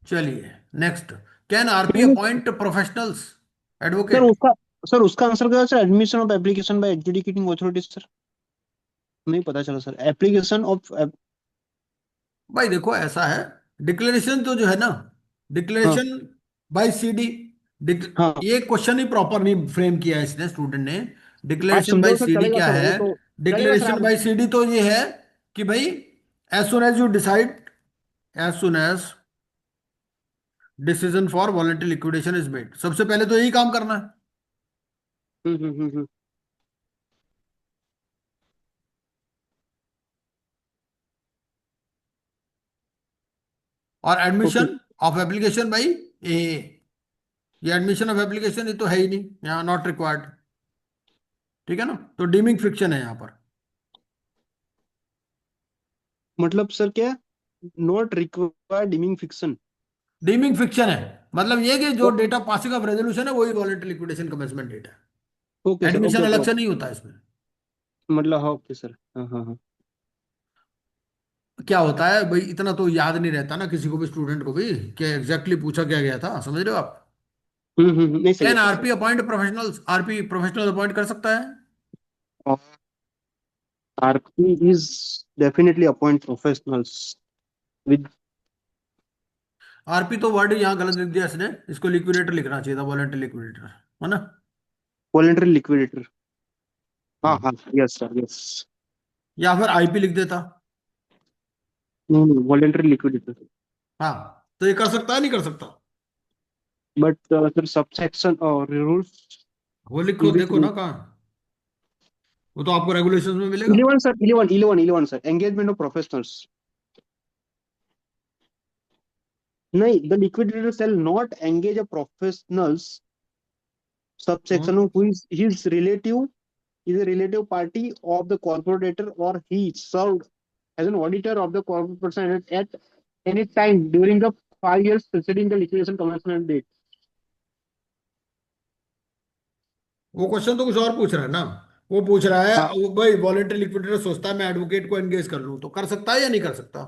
चलिए नेक्स्ट। कैन आरपी नहीं, अपॉइंट प्रोफेशनल्स सर एडवोकेट? उसका सर उसका आंसर क्या है, sir? Admission of application by adjudicating authority, sir. नहीं पता चला, सर। एप्लीकेशन ऑफ भाई देखो ऐसा है, डिक्लेरेशन तो जो है ना, हाँ, डिक्लेरेशन बाय सीडी, हाँ। ये क्वेश्चन ही प्रॉपर नहीं फ्रेम किया है इसने स्टूडेंट ने। आप डिक्लेरेशन बाय समझाओ, सर। सीडी चलेगा, क्या सर। है? वो तो चलेगा, सर। डिक्लेरेशन आप बाय सीडी तो ये है कि भाई as soon as you decide, as soon as decision for voluntary liquidation is made, सबसे पहले तो यही काम करना है। और okay. Admission of application by A, ये एडमिशन ऑफ एप्लीकेशन ये तो है ही नहीं यहाँ, नॉट रिक्वायर्ड। ठीक है ना, तो डीमिंग फिक्शन है यहाँ पर। मतलब सर क्या? Not required deeming fiction. Deeming fiction है मतलब ये कि जो date of passing of resolution है वही वॉलेंटरी लिक्विडेशन कमेंसमेंट डेट है, okay, sir. Okay, admission okay, अलग से ओके। नहीं होता इसमें। मतलब हाँ, ओके, सर। हाँ, हाँ, हाँ। क्या होता है भाई, इतना तो याद नहीं रहता ना किसी को भी, स्टूडेंट को भी, कि एग्जैक्टली पूछा क्या गया था, समझ रहे हो आप। नहीं, सही है, can sir. RP appoint professionals, RP professional appoint कर सकता है? सही। RP is definitely appoint professionals with RP तो वर्ड यहाँ गलत लिख दिया इसने, इसको लिक्विडेटर लिखना चाहिए था, वॉलेंटरी लिक्विडेटर, है ना। voluntary liquidator. हाँ, हम्म। हाँ। Yes, sir. यस। या फिर आईपी लिख देता। voluntary liquidator. हाँ, तो ये कर सकता है नहीं कर सकता? But sir, subsection or rules वो लिखो, in which देखो ना कहाँ, वो तो आपको रेगुलेशंस में मिलेगा। 11, sir, 11, sir. Engagement of professionals. No, the liquidator shall not engage a professionals subsection hmm. of who is his relative is a relative party of the corporator or he served as an auditor of the corporate person at any time during the 5 years preceding the liquidation commencement date. वो question तो कुछ और पूछ रहा है ना, वो पूछ रहा है हाँ। वो भाई वॉलेंटरी लिक्विडेटर सोचता है मैं एडवोकेट को एंगेज कर लूं, तो कर सकता है या नहीं कर सकता?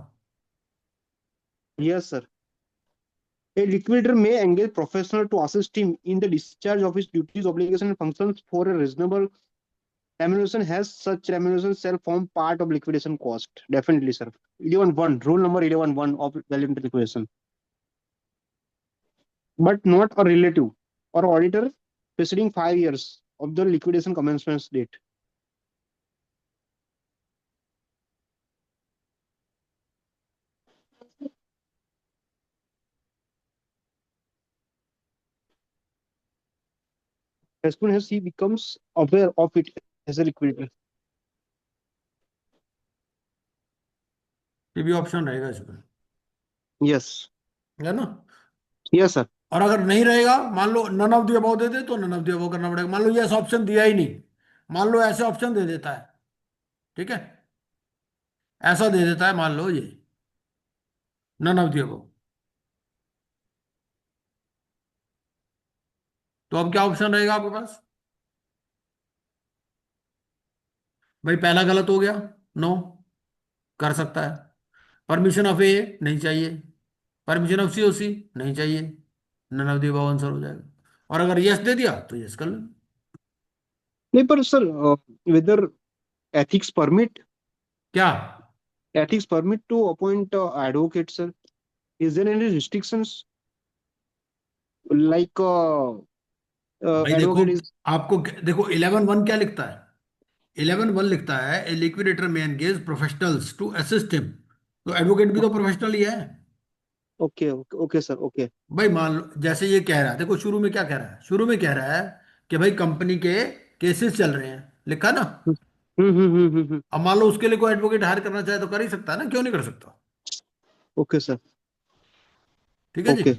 Yes, sir. A liquidator may engage professional to assist him in the discharge of his duties, obligations, and functions for a reasonable remuneration. Has such remuneration shall form part of liquidation cost. Definitely, sir. 11.1, rule number 11.1 of voluntary liquidation. But not a relative or auditor preceding 5 years of the liquidation commencement date. As soon as he becomes aware of it as a liquidator. ये भी option रहेगा इसमें, yes. है ना। Yes sir. और अगर नहीं रहेगा, मान लो नन ऑफ द अबव दे दे तो नन ऑफ द अबव करना पड़ेगा। मान लो ये ऐसा ऑप्शन दिया ही नहीं, मान लो ऐसे ऑप्शन दे देता है, ठीक है, ऐसा दे देता है, मान लो ये नन ऑफ द अबव, तो अब क्या ऑप्शन रहेगा आपके पास? भाई पहला गलत हो गया, नो, कर सकता है। परमिशन ऑफ ए नहीं चाहिए, permission of C O C नहीं चाहिए, none of the above answer हो जाएगा। और अगर यस दे दिया तो यस कर लो। नहीं पर सर, वेदर ethics permit क्या? ethics permit to appoint advocate, sir? Is there any restrictions like भाई देखो, advocate is आपको देखो 11(1) क्या लिखता है? 11(1) लिखता है a liquidator may engage professionals to assist him. तो एडवोकेट भी तो प्रोफेशनल ही है। okay, okay, okay, sir, okay. भाई मान लो जैसे ये कह रहा है, देखो शुरू में क्या कह रहा है, शुरू में कह रहा है कि भाई कंपनी के केसेस चल रहे हैं, लिखा ना। Hmm. अब मान लो उसके लिए कोई एडवोकेट हायर करना चाहे तो कर ही सकता है ना, क्यों नहीं कर सकता? Okay, sir. ठीक है जी। Okay.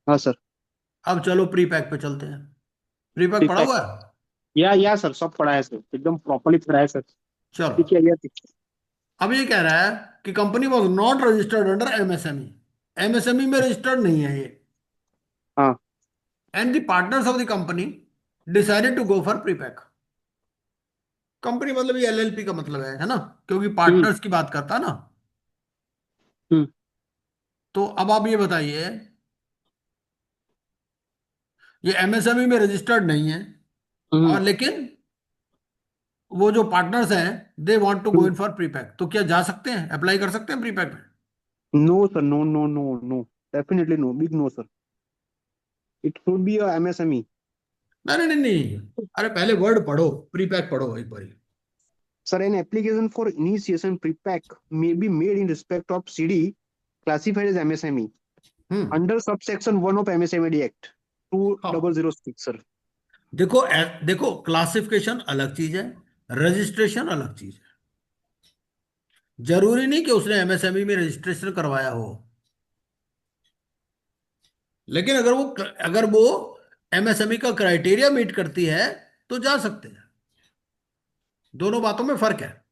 हाँ सर। अब चलो प्री पैक पे चलते हैं। प्री पैक पढ़ा feedback. हुआ है? या सर, सब पढ़ा है सर, एकदम प्रॉपर्ली पढ़ा है सर। चलो, ठीक है, या अब ये कह रहा है कि company was not registered under MSME, MSME में रजिस्टर्ड नहीं है ये, हाँ। And the partners of the company decided to go for prepack. Company मतलब ये एलएलपी का मतलब है ना, क्योंकि हम्म। पार्टनर्स की बात करता है ना। हम्म। तो अब आप ये बताइए, ये एमएसएमई में रजिस्टर्ड नहीं है, हम्म। और लेकिन वो जो पार्टनर्स हैं they want to go in for prepack, तो क्या जा सकते हैं, अप्लाई कर सकते हैं प्रीपैक में? No sir, no no no no, definitely no, big no sir. It should be a MSME. नहीं नहीं नहीं नहीं, अरे पहले वर्ड पढ़ो, प्रीपैक पढ़ो एक बार। Sir, an application for initiation pre-pack may be made in respect of CD classified as MSME hmm. under subsection 1 of MSMED Act हाँ 2006, sir. देखो, देखो क्लासिफिकेशन अलग चीज है, रजिस्ट्रेशन अलग चीज है। जरूरी नहीं कि उसने एमएसएमई में रजिस्ट्रेशन करवाया हो, लेकिन अगर वो एमएसएमई का क्राइटेरिया मीट करती है तो जा सकते हैं। दोनों बातों में फर्क है।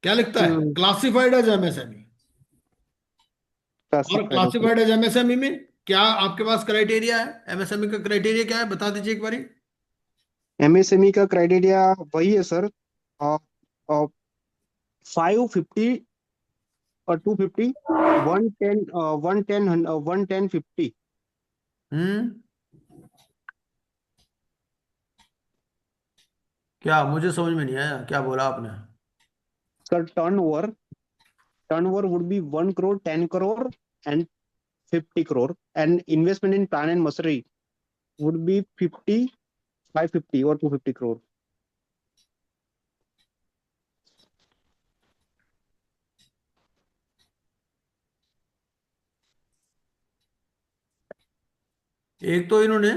क्या लिखता है? Hmm. Classified as MSME. और Classified, okay. Classified as MSME में क्या आपके पास क्राइटेरिया है? एमएसएमई का क्राइटेरिया क्या है, बता दीजिए एक बारी। MSME का क्राइटेरिया वही है सर, 550 और 250, 110, 110, हम्म। क्या, मुझे समझ में नहीं आया क्या बोला आपने। Sir turnover would be 1 crore, 10 crore and 50 crore, and investment in plant and machinery would be 50, 550 or 250 crore. एक तो इन्होंने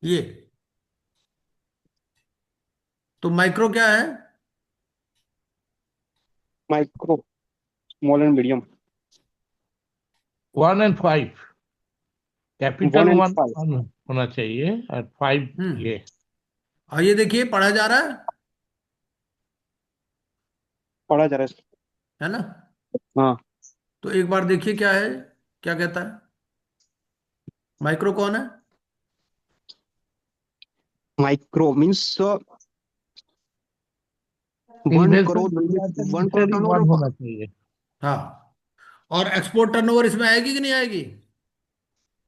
ये, तो माइक्रो क्या है? Micro, small and medium. 1 and 5, capital 1 and one 5. होना चाहिए और 5 हम्म। ये। और ये देखिए पढ़ा जा रहा पढ़ा जा रहा है। है ना। हाँ। तो एक बार देखिए क्या है, क्या कहता है, माइक्रो कौन है? Micro means 1 crore, investment 1 crore turnover 1 of, होना चाहिए। हाँ, और एक्सपोर्ट टर्नओवर इसमें आएगी कि नहीं आएगी?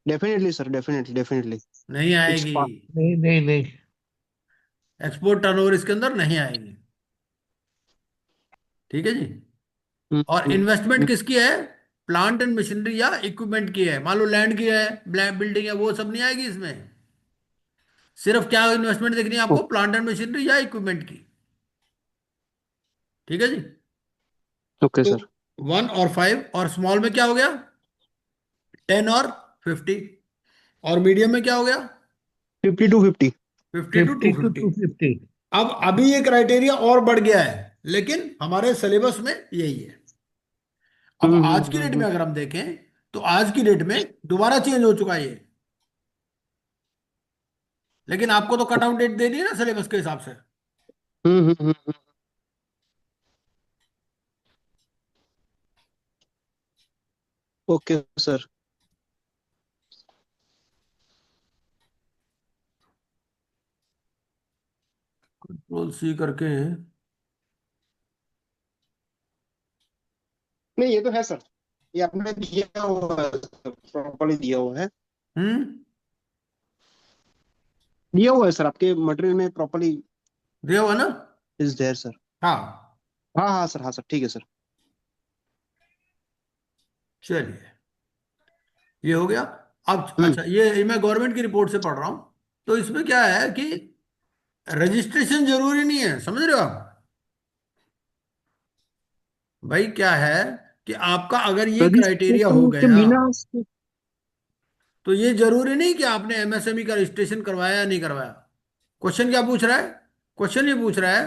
definitely sir, definitely. नहीं It's आएगी। part. नहीं नहीं नहीं। एक्सपोर्ट टर्नओवर इसके अंदर नहीं आएगी। ठीक है जी। और इन्वेस्टमेंट किसकी है? प्लांट एंड मशीनरी या इक्विपमेंट की है। मान लो लैंड की है, बिल्डिंग है, वो सब नहीं आएगी इसमें। सिर्फ क्या इन्वेस्टमेंट देखनी है आपको? प्लांट एंड मशीनरी या इक्विपमेंट की। ठीक है जी। ओके तो सर। 1 और 5, और स्मॉल में क्या हो गया? 10 और 50। और मीडियम में क्या हो गया? 50 to 50। 50 to 250। 50 to 250। अब अभी ये क्राइटेरिया और बढ़ गया है, लेकिन हमारे सिलेबस में यही है। अब आज की डेट में अगर हम देखें, तो आज की डेट में दोबारा चेंज हो चुका है ये। लेकिन आपको तो कट आउट डेट देनी है ना सिलेबस के हिसाब से। Okay sir. कंट्रोल सी करके। नहीं, ये तो है सर, ये आपने दिया हुआ है, प्रॉपरली दिया हुआ है। हम्म। दिया हुआ है सर, आपके मटेरियल में प्रॉपरली दिया हुआ ना? Is there sir. हाँ। हाँ हाँ सर, हाँ सर, ठीक है सर। चलिए, ये हो गया। अब हम्म। अच्छा, ये मैं गवर्नमेंट की रिपोर्ट से पढ़ रहा हूं। तो इसमें क्या है कि रजिस्ट्रेशन जरूरी नहीं है, समझ रहे हो आप? भाई क्या है कि आपका अगर ये क्राइटेरिया हो रजिस्ट्रेशन के गया, बिना तो ये जरूरी नहीं कि आपने एमएसएमई का रजिस्ट्रेशन करवाया या नहीं करवाया। क्वेश्चन क्या पूछ रहा है? क्वेश्चन ये पूछ रहा है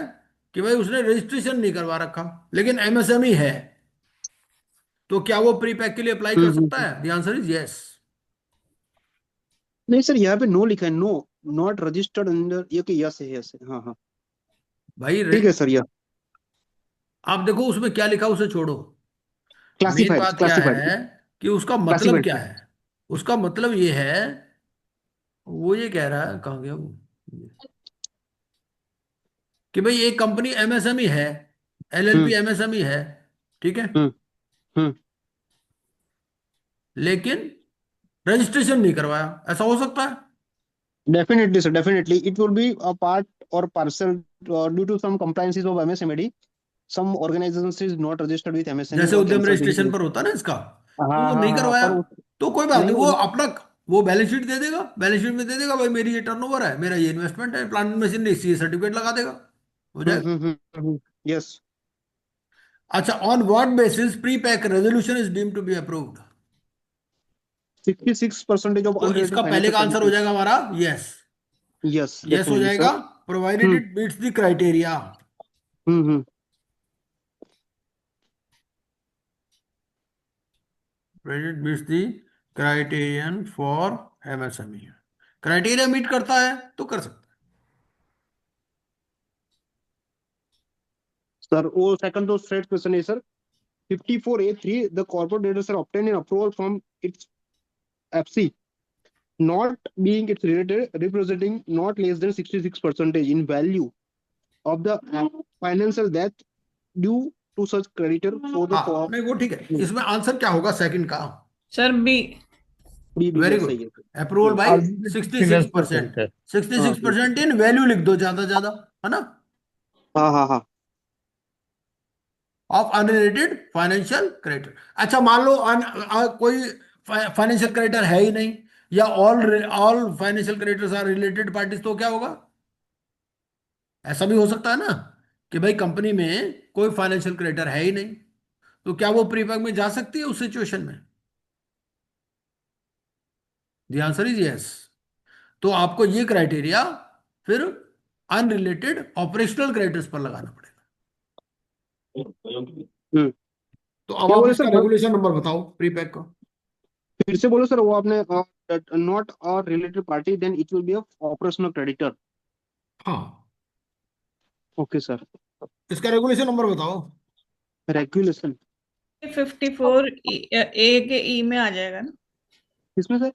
कि भाई उसने रजिस्ट्रेशन नहीं करवा रखा, लेकिन एमएसएमई है, तो क्या वो प्री पैक के लिए अप्लाई कर सकता हम्म। है? The answer is yes. नहीं सर, यहाँ पे नो लिखा है, नो नॉट रजिस्टर्ड अंडर, ये कि यस है, यस है, हाँ हाँ। भाई ठीक है सर, यह आप देखो उसमें क्या लिखा, उसे छोड़ो। मेन क्लासिफाइड, बात क्या क्लासिफाइड, है कि उसका मतलब क्या क्लासिफाइड। है। उसका मतलब ये है, वो ये कह रहा है, कहाँ गया वो, कि भाई एक कंपनी एमएसएमई है, एलएलपी हम्म एमएसएमई है, ठीक है, हम्म हम्म। लेकिन रजिस्ट्रेशन नहीं करवाया, ऐसा हो सकता है? Definitely, sir. Definitely, it will be a part or parcel due to some compliances of MSMED. Some organizations is not registered with MSME जैसे or उद्यम cancelled रजिस्ट्रेशन due पर होता है ना इसका, तो हाँ वो हाँ नहीं हाँ, करवाया, पर तो कोई बात नहीं नहीं, वो उन्होंने। अपना वो बैलेंस शीट दे देगा, बैलेंस शीट में दे देगा भाई मेरी ये टर्नओवर है, मेरा ये इन्वेस्टमेंट है, प्लांट मशीन, इसी सर्टिफिकेट लगा देगा, हो जाएगा। यस। अच्छा, on what basis pre pack resolution is deemed to be approved? 66% of तो अनरिलेटेड इसका पहले फाइनेंशियल का आंसर हो सर्विसेज। जाएगा हमारा यस। यस, यस हो डेफिनेटली सर। जाएगा, provided hmm it meets the criteria. Hmm. Provided meets the criterion for MSME. Criteria meet करता है तो कर सकता सर वो सेकंड तो स्ट्रेट क्वेश्चन है sir. 54A3, the corporate debtors are obtained in approval from its FC, not being its related, representing not less than 66% in value of the financial debt due to such creditor for है। the हाँ, for नहीं वो ठीक है, इसमें answer क्या होगा second का? Sir B. भी वेरी यस गुड। सही है। Approval by Already 66%। financial. Sixty हाँ सिक्स परसेंट इन वैल्यू लिख दो ज्यादा ज्यादा, है ना, हाँ हाँ हाँ। Of unrelated financial creditor. अच्छा मान लो कोई फाइनेंशियल क्रेडिटर है ही नहीं, या all all financial creditors are related parties, तो क्या होगा? ऐसा भी हो सकता है ना कि भाई कंपनी में कोई फाइनेंशियल क्रेडिटर है ही नहीं, तो क्या वो प्रीपैक में जा सकती है उस सिचुएशन में? The answer is yes. तो आपको ये क्राइटेरिया फिर अनरिलेटेड ऑपरेशनल क्रेडिटर्स पर लगाना पड़ेगा। तो अब क्या आप बोले सर, इसका रेगुलेशन नंबर बताओ प्रीपैक का। फिर से बोलो सर, वो आपने not a related party then it will be a operational creditor. हाँ, ओके सर। इसका रेगुलेशन नंबर बताओ। रेगुलेशन 54 ए के ई में आ जाएगा ना? किसमें सर?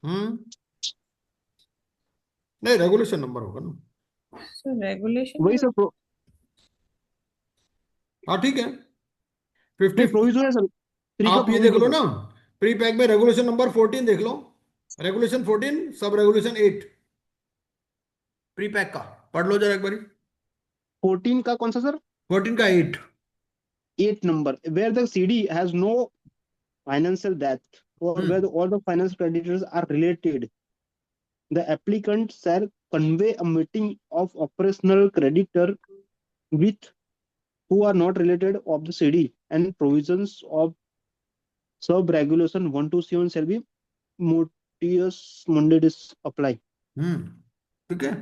हम्म। नहीं, रेगुलेशन नंबर होगा ना। सर रेगुलेशन वही में। सर हाँ ठीक है। 50। नहीं, प्रोविजो है सर, थ्री का आप ये देख प्रोविजो लो सर। ना, प्री पैक में रेगुलेशन नंबर 14 देख लो। Regulation 14, sub regulation 8, pre pack का पढ़ लो जरा एक बारी। 14 का कौन सा सर? 14 का 8। 8 number, where the CD has no financial debt or where hmm all the finance creditors are related, the applicant shall convey a meeting of operational creditor with who are not related of the CD, and provisions of sub regulation 127 shall be mutatis mundis apply. हम्म ठीक है,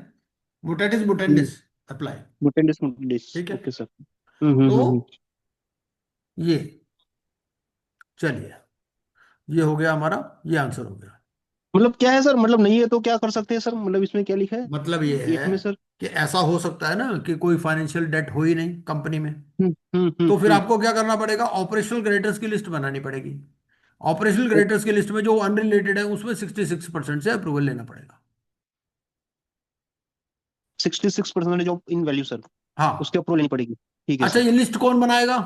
मुटेटिस Hmm. मुटेंडिस apply. Mutandis mundis. ठीक है, Okay, sir. तो Mm-hmm. ये, चलिए, ये हो गया हमारा, ये आंसर हो गया। मतलब क्या है सर, मतलब नहीं है तो क्या कर सकते हैं सर, मतलब इसमें क्या लिखा है मतलब ये एट है में सर? कि ऐसा हो सकता है ना कि कोई फाइनेंशियल डेट हो ही नहीं कंपनी में, हम्म हम्म हम्म तो फिर हम्म आपको क्या करना पड़ेगा, ऑपरेशनल क्रेडिटर्स की लिस्ट बनानी पड़ेगी। ऑपरेशनल क्रेडिटर्स की लिस्ट में जो अनरिलेटेड है उसमें 66% से अप्रूवल लेना पड़ेगा। 66% ऑफ इन वैल्यू सर, हाँ। उसके अप्रूवल लेनी पड़ेगी। ठीक है अच्छा, सर। ये लिस्ट कौन बनाएगा?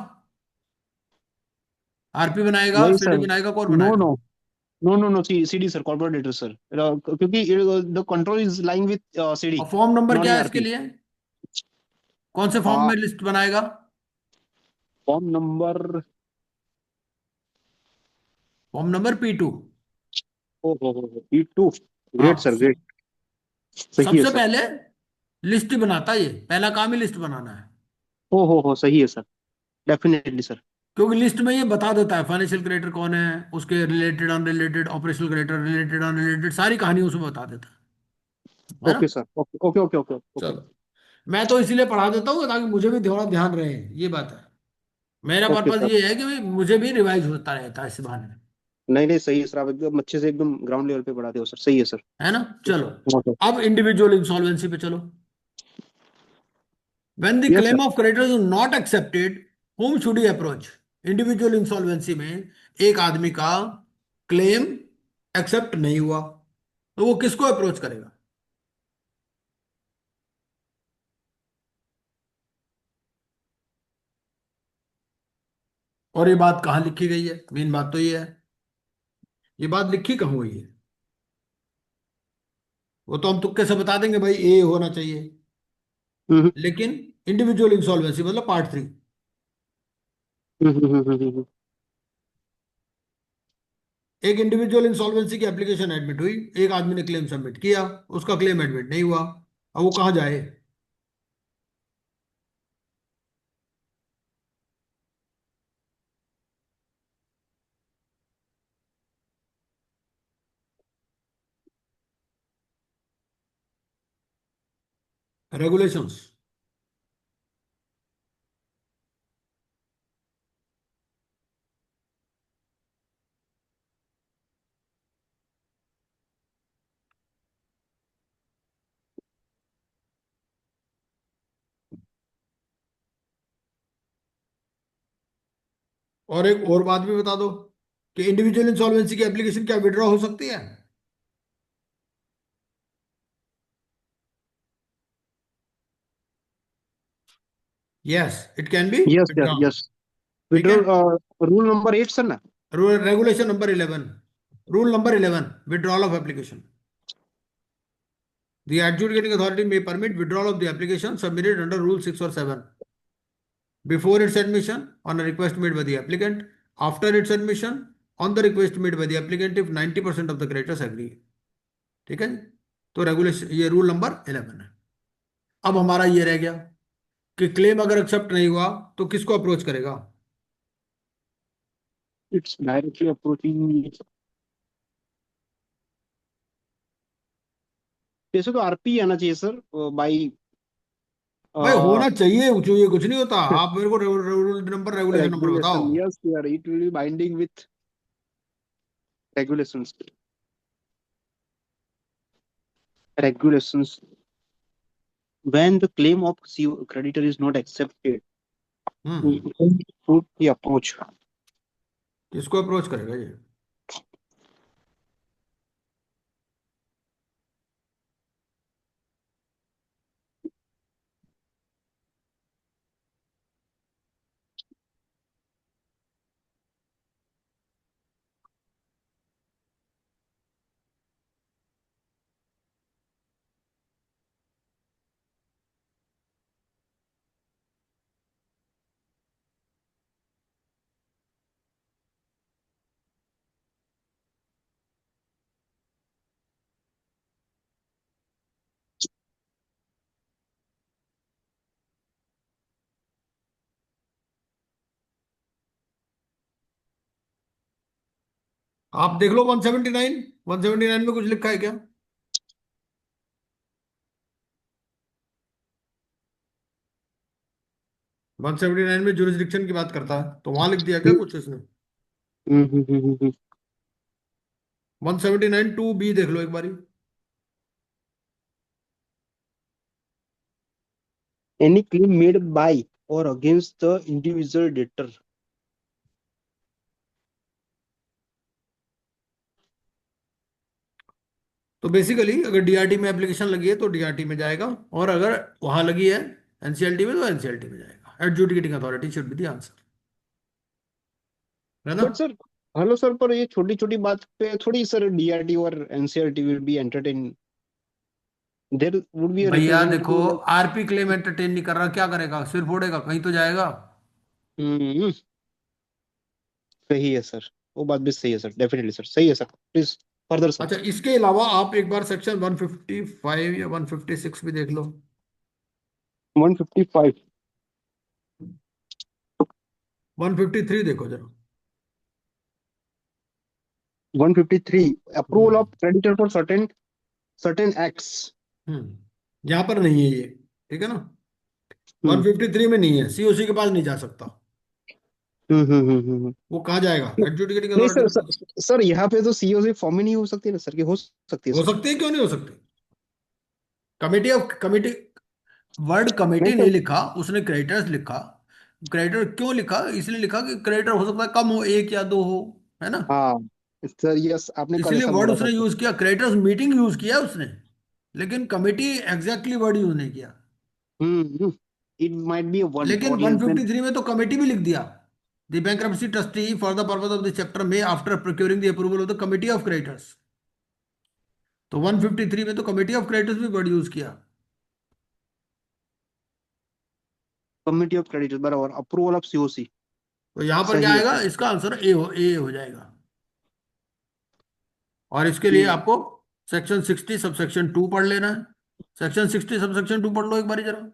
आरपी बनाएगा, वही सीडी सर। बनाएगा, कौन नो बनाएगा? No no no no, CD sir, corporate debtor sir, क्योंकि the control is lying with CD, और फॉर्म नंबर नॉन क्या है इसके ईआरपी। लिए? कौन से फॉर्म में लिस्ट बनाएगा? Form number, form number P2। ओ हो P2। ग्रेट हाँ, सर, ग्रेट। सही है सबसे सर। पहले लिस्ट ही बनाता है, ये पहला काम ही लिस्ट बनाना है। हो सही है सर, डेफिनेटली सर। क्योंकि लिस्ट में ये बता देता है फाइनेंशियल क्रेडिटर कौन है, उसके related unrelated, operational creditor related unrelated, सारी कहानी उसमें बता देता है ना। Okay sir, okay okay okay okay okay चलो, मैं तो इसीलिए पढ़ा देता हूँ ताकि मुझे भी थोड़ा ध्यान रहे, ये बात है। मेरा ओके पर्पज सर। ये है कि भाई मुझे भी रिवाइज होता रहता है इस बहाने, नहीं नहीं, सही है सर, आप एकदम अच्छे से एकदम ग्राउंड लेवल पे पढ़ाते हो सर, सही है सर। है ना। चलो, हाँ सर। अब इंडिविजुअल इंसॉल्वेंसी पे चलो। When the yes sir. claim of creditors is not accepted, whom should he approach? Individual insolvency में एक आदमी का क्लेम एक्सेप्ट नहीं हुआ, तो वो किसको अप्रोच करेगा? और ये बात कहाँ लिखी गई है, मेन बात तो ये है, ये बात लिखी कहाँ हुई है? वो तो हम तुक्के से बता देंगे भाई ए होना चाहिए, हम्म लेकिन इंडिविजुअल इंसॉल्वेंसी मतलब पार्ट 3। हम्म। एक इंडिविजुअल इंसॉल्वेंसी की एप्लीकेशन एडमिट हुई, एक आदमी ने क्लेम सबमिट किया, उसका क्लेम एडमिट नहीं हुआ, अब वो कहाँ जाए? रेगुलेशंस। और एक और बात भी बता दो कि इंडिविजुअल इंसॉल्वेंसी की एप्लीकेशन क्या विड्रॉ हो सकती है? Yes, it can be yes sir, withdrawn. Yes. ठीक है, विड्रॉल, रूल नंबर 8 सर ना? Regulation number 11, rule number 11, withdrawal of application. The adjudicating authority may permit withdrawal of the application submitted under Rule 6 or 7 before its admission on a request made by the applicant, after its admission on the request made by the applicant if 90% of the creditors agree। ठीक है जी? तो regulation, ये rule number 11 है। अब हमारा ये रह गया कि क्लेम अगर एक्सेप्ट नहीं हुआ तो किसको अप्रोच करेगा? इट्स डायरेक्टली अप्रोचिंग, वैसे तो आरपी आना चाहिए सर, बाई भाई होना चाहिए, ये कुछ नहीं होता, आप मेरे को रूल नंबर, रेगुलेशन नंबर बताओ। Regulation. Yes sir, it will B binding with regulations. Regulations. When the claim of creditor is not accepted, hmm to the approach. किसको अप्रोच करेगा ये? आप देख लो 179, 179 में कुछ लिखा है क्या? 179 में जुरिस्डिक्शन की बात करता है, तो वहां लिख दिया क्या कुछ इसने? 179 टू बी देख लो एक बारी। Any claim made by or against the individual debtor. तो बेसिकली अगर डीआरटी में एप्लीकेशन लगी है तो डीआरटी में जाएगा, और अगर वहां लगी है एनसीएलटी में तो एनसीएलटी में जाएगा। Adjudicating authority should be the answer, है ना? बट सर, हेलो सर, पर ये छोटी छोटी बात पे थोड़ी सर डीआरटी और NCERT will be entertain, there would be a भैया देखो, representative like. RP claim entertain नहीं कर रहा, क्या करेगा? सिर फोड़ेगा, कहीं तो जाएगा। हम्म, सही है सर, वो बात भी सही है सर, डेफिनेटली सर, सही है सर, प्लीज फर्दर सर। अच्छा, इसके अलावा आप एक बार सेक्शन 155 या 156 भी देख लो। 155। 153 देखो जरा। 153, approval hmm. Of creditor for certain certain acts. यहाँ पर नहीं है ये, ठीक है ना? हम्म 153 में नहीं है, सीओसी के पास नहीं जा सकता। हम्म। वो कहाँ जाएगा? एडजुडिकेटिंग नहीं अथॉरिटी सर, के पास। सर यहाँ पे तो सीओसी फॉर्म ही नहीं हो सकती ना सर, कि हो सकती है हो सर? सकती है, क्यों नहीं हो सकती? कमिटी ऑफ कमिटी, वर्ड नहीं कमेटी नहीं सर। लिखा उसने, क्रेडिटर्स लिखा। क्रेडिटर क्यों लिखा? इसलिए लिखा कि क्रेडिटर हो सकता है कम हो, एक या दो हो, है ना? हाँ सर, यस, आपने कल इसीलिए ऐसा वर्ड बोला था उसने सर। यूज किया, क्रेडिटर्स मीटिंग यूज किया उसने, लेकिन कमेटी एग्जैक्टली वर्ड यूज नहीं किया। इट माइट बी वन लेकिन और लेस देन। 153 में तो कमेटी भी लिख दिया। The bankruptcy trustee for the purpose of the chapter में after procuring the approval of the committee of creditors. तो 153 में तो कमिटी ऑफ क्रेडिटर्स भी वर्ड यूज किया। कमिटी ऑफ क्रेडिटर्स बराबर, अप्रूवल ऑफ सीओसी। तो यहां पर क्या सही है आएगा? सर। इसका आंसर ए हो जाएगा। और इसके लिए ये आपको सेक्शन 60 सबसेक्शन 2 पढ़ लेना है। सेक्शन 60 सबसेक्शन 2 पढ़ लो एक बारी जरा।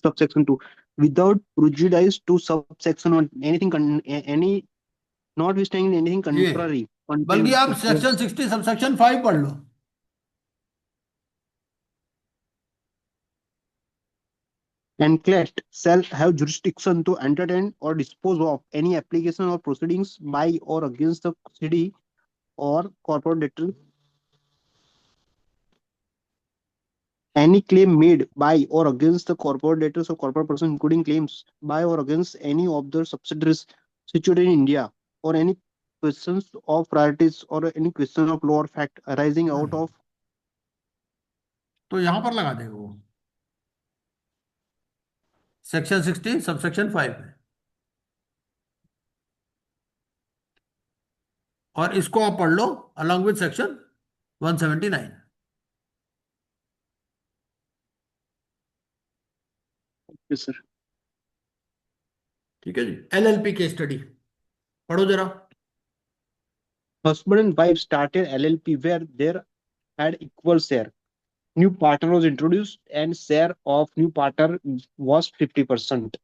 subsection 2, without prejudice to subsection 1, anything any notwithstanding anything ये, contrary बल्कि contained आप सेक्शन 60 सबसेक्शन 5 पढ़ लो। enclosed shall have jurisdiction to entertain or dispose of any application or proceedings by or against the city or corporate debtor. Any claim made by or against the corporate debtors or corporate person, including claims by or against any of the subsidiaries situated in India, or any questions of priorities or any question of law or fact arising out hmm, of. तो यहां पर लगा देगा वो, section 60 subsection 5 में। और इसको आप पढ़ लो along with section 179। Yes, sir. ठीक है जी, एलएलपी केस स्टडी पढ़ो जरा। Husband and wife started LLP where there had equal share. New partner was introduced and share of new partner was 50%.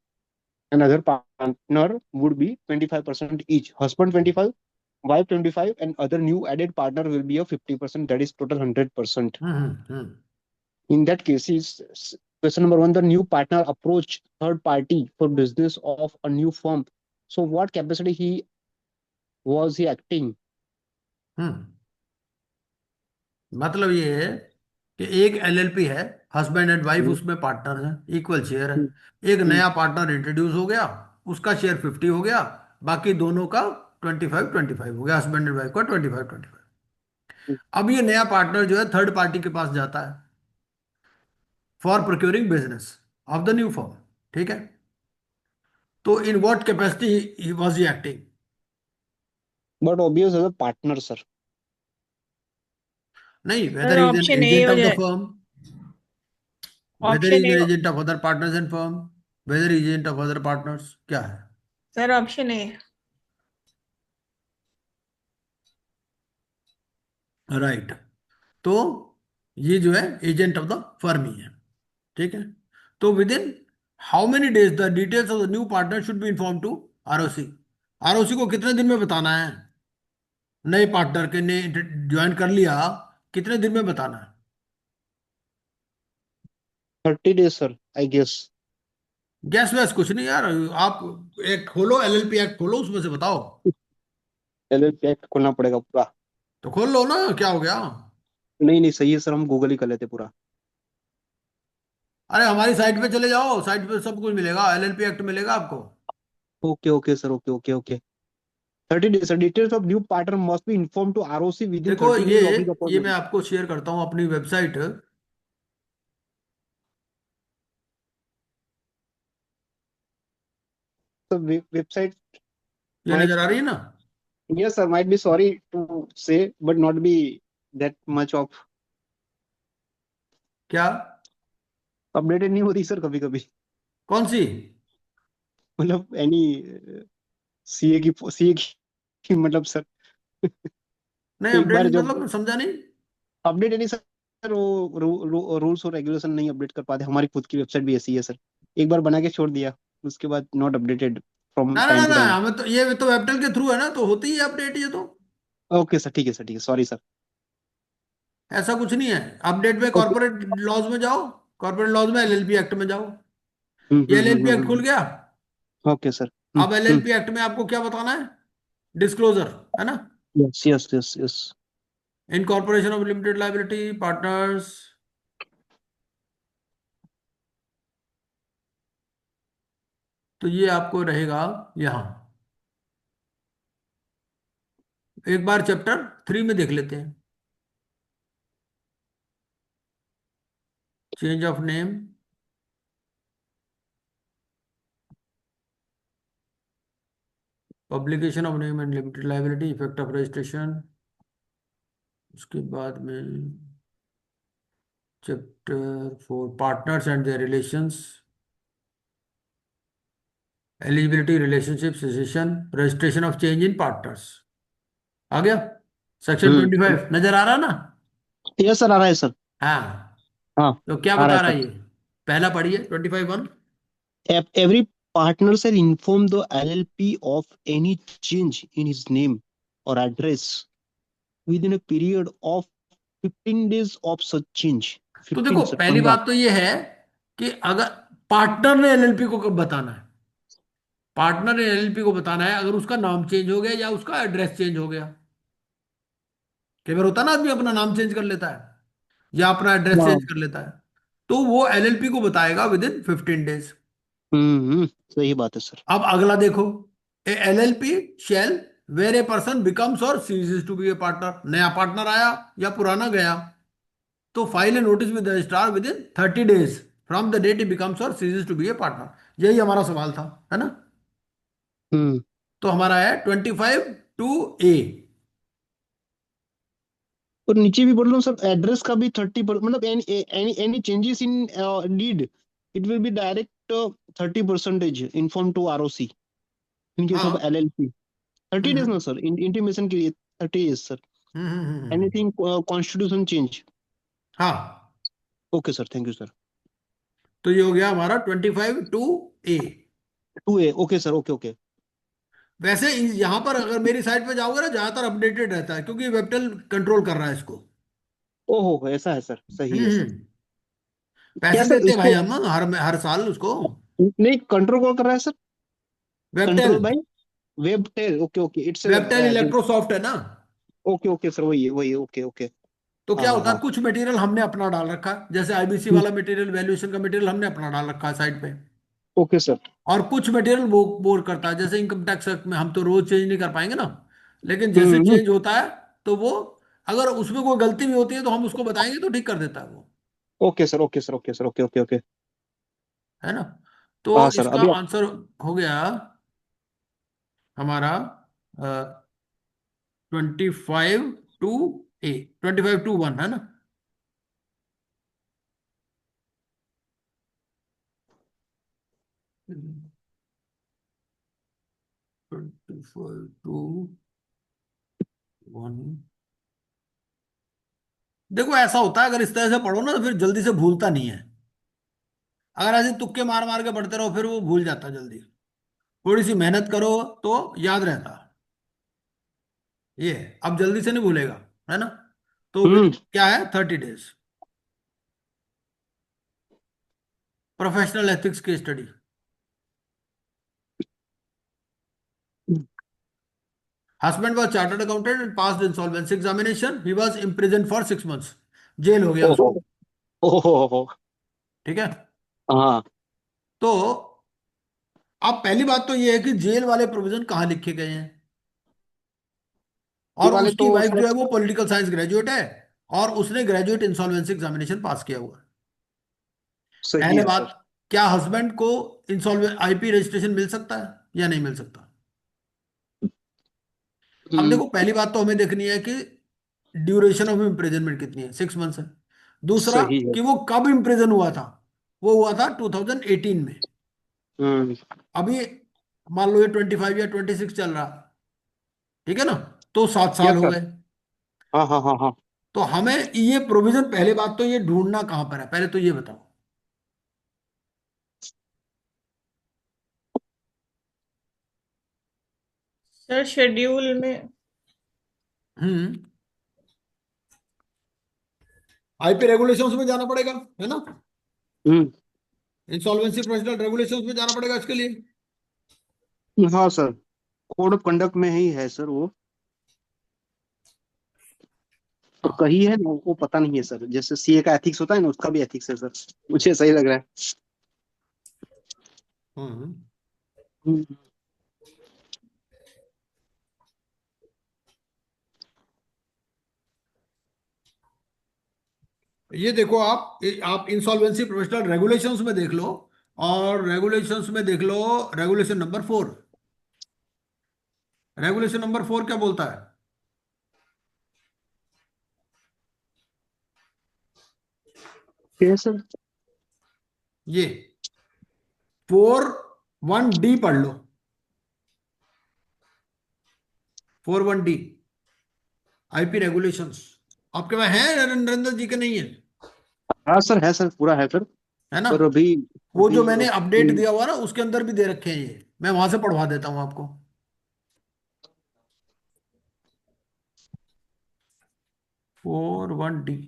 Another partner would be 25% each. Husband 25, wife 25, and other new added partner will be a 50%. That is total 100%. Hmm. In that case, is question number one: the new partner approach third party for business of a new firm. So, what capacity he acting? हम्म। मतलब ये है कि एक LLP है, husband and wife Hmm, उसमें partner है, equal share है। hmm, एक hmm, नया पार्टनर इंट्रोड्यूस हो गया, उसका शेयर 50 हो गया, बाकी दोनों का 25-25 हो गया, हस्बैंड एंड वाइफ का 25-25। hmm. अब ये नया पार्टनर जो है थर्ड पार्टी के पास जाता है for procuring business of the new firm, ठीक है? तो in what capacity was he acting? But obvious as a partner, sir. नहीं, sir whether is an option A agent हो ऑफ द जाए, firm, whether option is A. An agent of other partners and firm, whether agent of other partners, क्या है? Sir option A. Right. तो ये जो है agent of the firm ही है, ठीक है? तो within how many days the details of the new partner should be inform to ROC. ROC को कितने दिन में बताना है, नए पार्टनर के ने ज्वाइन कर लिया, कितने दिन में बताना है? 30 days sir, I guess. Guess वैस कुछ नहीं यार। आप एक खोलो, एलएलपी एक्ट खोलो, उसमें से बताओ। एलएलपी एक्ट खोलना पड़ेगा पूरा? तो खोल लो ना, क्या हो गया? नहीं नहीं, सही है सर, हम गूगल ही कर लेते पूरा। अरे हमारी साइट पे चले जाओ, साइट पे सब कुछ मिलेगा, एलएलपी एक्ट मिलेगा आपको। Okay okay sir, okay okay okay. 30 days sir, details of new partner must be inform to ROC within देखो 30 days ऑफ हिज ये मैं अपॉइंटमेंट। आपको शेयर करता हूँ अपनी वेबसाइट। तो वेबसाइट ये माइट, नजर आ रही है ना? Yes sir, might be sorry to say but not be that much of क्या? अपडेटेड नहीं होती सर कभी कभी। कौन सी? मतलब एनी सीए की मतलब सर, नहीं एक बार अपडेट जब मतलब समझा नहीं। अपडेट नहीं सर, वो रूल्स और रेगुलेशन नहीं अपडेट कर पाते, हमारी खुद की वेबसाइट भी ऐसी है सर। एक बार बना के छोड़ दिया, उसके बाद नॉट अपडेटेड फ्रॉम ना ना टाइम ना टू ना, टाइम। हमें तो ये तो वेबटेल के थ्रू है ना, तो होती है अपडेट ये तो। ओके सर, ठीक है सर, ठीक है, सॉरी सर। ऐसा कुछ नहीं है। अपडेट में ओके। कॉर्पोरेट लॉज में जाओ, कॉर्पोरेट लॉज में एलएलपी एक्ट में जाओ। हम्म ये हम्म एलएलपी हम्म एक्ट खुल गया। Okay sir. अब एलएलपी एक्ट में आपको क्या बताना है? डिस्क्लोजर, है ना? Yes yes yes yes. Incorporation of limited liability partners. तो ये आपको रहेगा यहाँ। एक बार चैप्टर 3 में देख लेते हैं। Change of name, publication of name and limited liability, effect of registration. उसके बाद में chapter 4 partners and their relations, eligibility, relationship, cessation, registration of change in partners. आ गया सेक्शन हम्म 25, नजर आ रहा ना? यस सर, आ रहा है सर। हाँ। हाँ, तो क्या आ रहा है बता रहा सर। है ये? पहला पढ़िए 25(1). Every partner shall inform the LLP of any change in his name or address within a period of 15 days of such change. तो 15 देखो सर, पहली 15। बात तो ये है कि अगर पार्टनर ने एलएलपी को कब बताना है, पार्टनर ने एलएलपी को बताना है अगर उसका नाम चेंज हो गया या उसका एड्रेस चेंज हो गया। कई बार होता है ना, आदमी अपना नाम चेंज कर लेता है या अपना एड्रेस चेंज हाँ। कर लेता है, तो वो एलएलपी को बताएगा विद इन 15 डेज। सही बात है सर। अब अगला देखो, a LLP shall where a person becomes or ceases to be a partner, नया पार्टनर आया या पुराना गया, तो file a notice with registrar within 30 days from the date he becomes or ceases to be a partner. यही हमारा सवाल था, है ना? हम्म तो हमारा है 25(2)A। और नीचे भी बोल रहा हूँ सर, एड्रेस का भी 30%, मतलब any any any changes in need, it will be direct 30% inform to ROC in case of हाँ। एलएलपी। 30 days हम्म ना सर, इंटीमेशन के लिए 30 days sir. Hmm. Anything constitution change. हाँ। Okay sir, thank you sir. तो ये हो गया हमारा 25(2)A। 2A, okay sir, okay okay. वैसे यहाँ पर अगर मेरी साइट पे जाओगे ना, ज्यादातर अपडेटेड रहता है क्योंकि वेबटेल कंट्रोल कर रहा है इसको। ओहो, ऐसा है सर, सही है सर। हम्म। क्या पैसे सर देते हैं भाई इसको, हम हर साल उसको। नहीं कंट्रोल कौन कर रहा है sir? Webtel. Control by Webtel, okay okay, it's Webtel Electrosoft है ना। ओके ओके सर, वही है वही है, ओके ओके। तो हाँ क्या हाँ होता है, हाँ। कुछ मटेरियल हमने अपना डाल रखा है, जैसे आईबीसी वाला मटेरियल, वैल्यूएशन का मटेरियल हमने अपना डाल रखा है साइट पे। Okay sir. और कुछ मटेरियल वो बोर करता है, जैसे इनकम टैक्स में हम तो रोज चेंज नहीं कर पाएंगे ना, लेकिन जैसे हम्म चेंज होता है तो वो, अगर उसमें कोई गलती भी होती है तो हम उसको बताएंगे तो ठीक कर देता है वो, okay sir, okay sir, okay sir, okay okay okay. है ना? तो हाँ सर, इसका अभी आंसर हो गया हमारा 25(2)A, 25(2)(1), है ना? ट्वेंटी 25(2)(1). देखो ऐसा होता है, अगर इस तरह से पढ़ो ना तो फिर जल्दी से भूलता नहीं है। अगर ऐसे तुक्के मार मार के पढ़ते रहो फिर वो भूल जाता जल्दी। थोड़ी सी मेहनत करो तो याद रहता। ये है। अब जल्दी से नहीं भूलेगा, है ना। तो हम्म। क्या है, 30 डेज। प्रोफेशनल एथिक्स की study. Husband was chartered accountant and passed insolvency examination, he was imprison for 6 months. Jail हो गया ओहो। उसको। ओहो। ठीक है। हाँ। तो अब पहली बात तो ये है कि जेल वाले प्रोविजन कहाँ लिखे गए हैं। ये और वाले उसकी तो वाइफ सर। जो है वो पॉलिटिकल साइंस ग्रेजुएट है, और उसने ग्रेजुएट इंसॉल्वेंसी एग्जामिनेशन पास किया हुआ है। सही पहले है सर। बात, क्या हस्बैंड को इंसॉल्वेंट आईपी रजिस्ट्रेशन मिल सकता है या नहीं मिल सकता। अब हम्म। देखो, पहली बात तो हमें देखनी है कि ड्यूरेशन ऑफ इम्प्रिजनमेंट कितनी है, 6 मंथ्स है। दूसरा, सही है। कि वो कब इम्प्रिजन हुआ था। वो हुआ था 2018 में। हम्म। अभी मान लो ये 25 या 26 चल रहा, ठीक है ना। तो 7 साल यस हो सर। गए। हाँ हाँ हाँ हाँ। तो हमें ये प्रोविजन, पहले बात तो ये ढूंढना कहां पर है, पहले तो ये बताओ। सर शेड्यूल में। हम्म। आईपी रेगुलेशंस में जाना पड़ेगा, है ना। हम्म। इंसॉल्वेंसी प्रोविजनल रेगुलेशंस में जाना पड़ेगा इसके लिए। हाँ सर, कोड ऑफ कंडक्ट में ही है सर वो। और हाँ। कहीं है ना, वो पता नहीं है सर, जैसे सीए का एथिक्स होता है ना, उसका भी एथिक्स है सर। मुझे सही लग रहा है। हम्म। हम्म। ये देखो आप इंसॉल्वेंसी प्रोविजनल रेगुलेशंस में देख लो, और रेगुलेशंस में देख लो रेगुलेशन नंबर 4। रेगुलेशन नंबर 4 क्या बोलता है। ठीक है सर। ये 4(1)(d) पढ़ लो। 4(1)(d) IP regulations. आपके पास है नरेंद्र जी के, नहीं है। हाँ सर, है सर, पूरा है सर। है ना। पर अभी वो अभी जो मैंने अपडेट दिया हुआ ना उसके अंदर भी दे रखे हैं, ये मैं वहां से पढ़वा देता हूं आपको। 4(1)(d)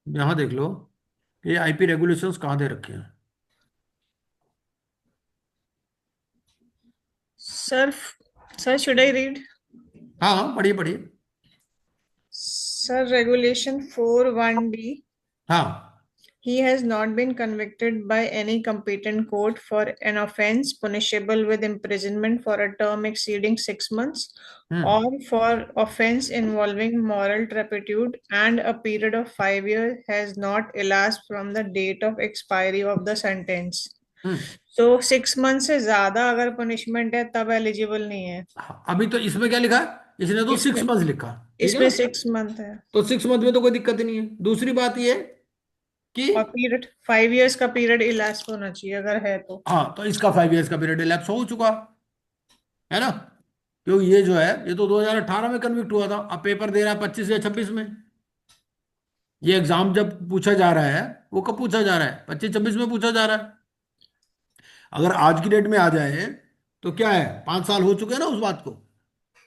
यहां देख लो, ये आईपी रेगुलेशंस कहाँ दे रखे हैं। Sir sir should I read? हाँ हाँ, पढ़िए पढ़िए। Sir regulation 4(1)(d). हाँ। He has not been convicted by any competent court for an offence punishable with imprisonment for a term exceeding 6 months, hmm. or for offence involving moral turpitude, and a period of 5 years has not elapsed from the date of expiry of the sentence. Hmm. So 6 months से ज्यादा अगर punishment है तब eligible नहीं है। हाँ, अभी तो इसमें क्या लिखा है, इसने तो सिक्स इसमें मंथ लिखा। ठीक है इसमें ना। 6 मंथ है। तो 6 मंथ में तो कोई दिक्कत ही नहीं है। दूसरी बात ये कि और पीरियड 5 years का पीरियड इलास्ट होना चाहिए अगर है तो। हाँ, तो इसका 5 इयर्स का पीरियड elapse हो चुका, है ना। क्योंकि ये जो है ये तो 2018 में कन्विक्ट हुआ था, अब पेपर दे रहा है 25 या 26 में। ये एग्जाम जब पूछा जा रहा है, वो कब पूछा जा रहा है, 25-26 में पूछा जा रहा है। अगर आज की डेट में आ जाए तो क्या है, 5 साल हो चुके हैं ना उस बात को।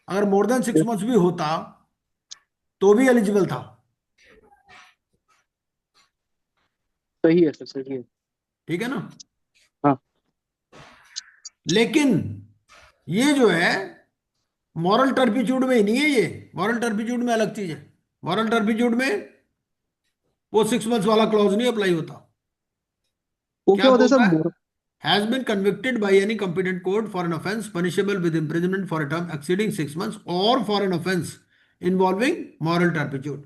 अगर मोर देन 6 मंथ्स भी होता तो भी एलिजिबल था। सही है सर, सही है। ठीक है ना। हाँ। लेकिन ये जो है मॉरल टर्पिट्यूड में ही नहीं है, ये मॉरल टर्पिट्यूड में अलग चीज है। मॉरल टर्पिट्यूड में वो 6 मंथ्स वाला क्लॉज नहीं अप्लाई होता। वो क्या क्या होता है बोलता है, sir? Has been convicted by any competent court for an offence punishable with imprisonment फॉर a term exceeding 6 months और for an offence involving moral turpitude.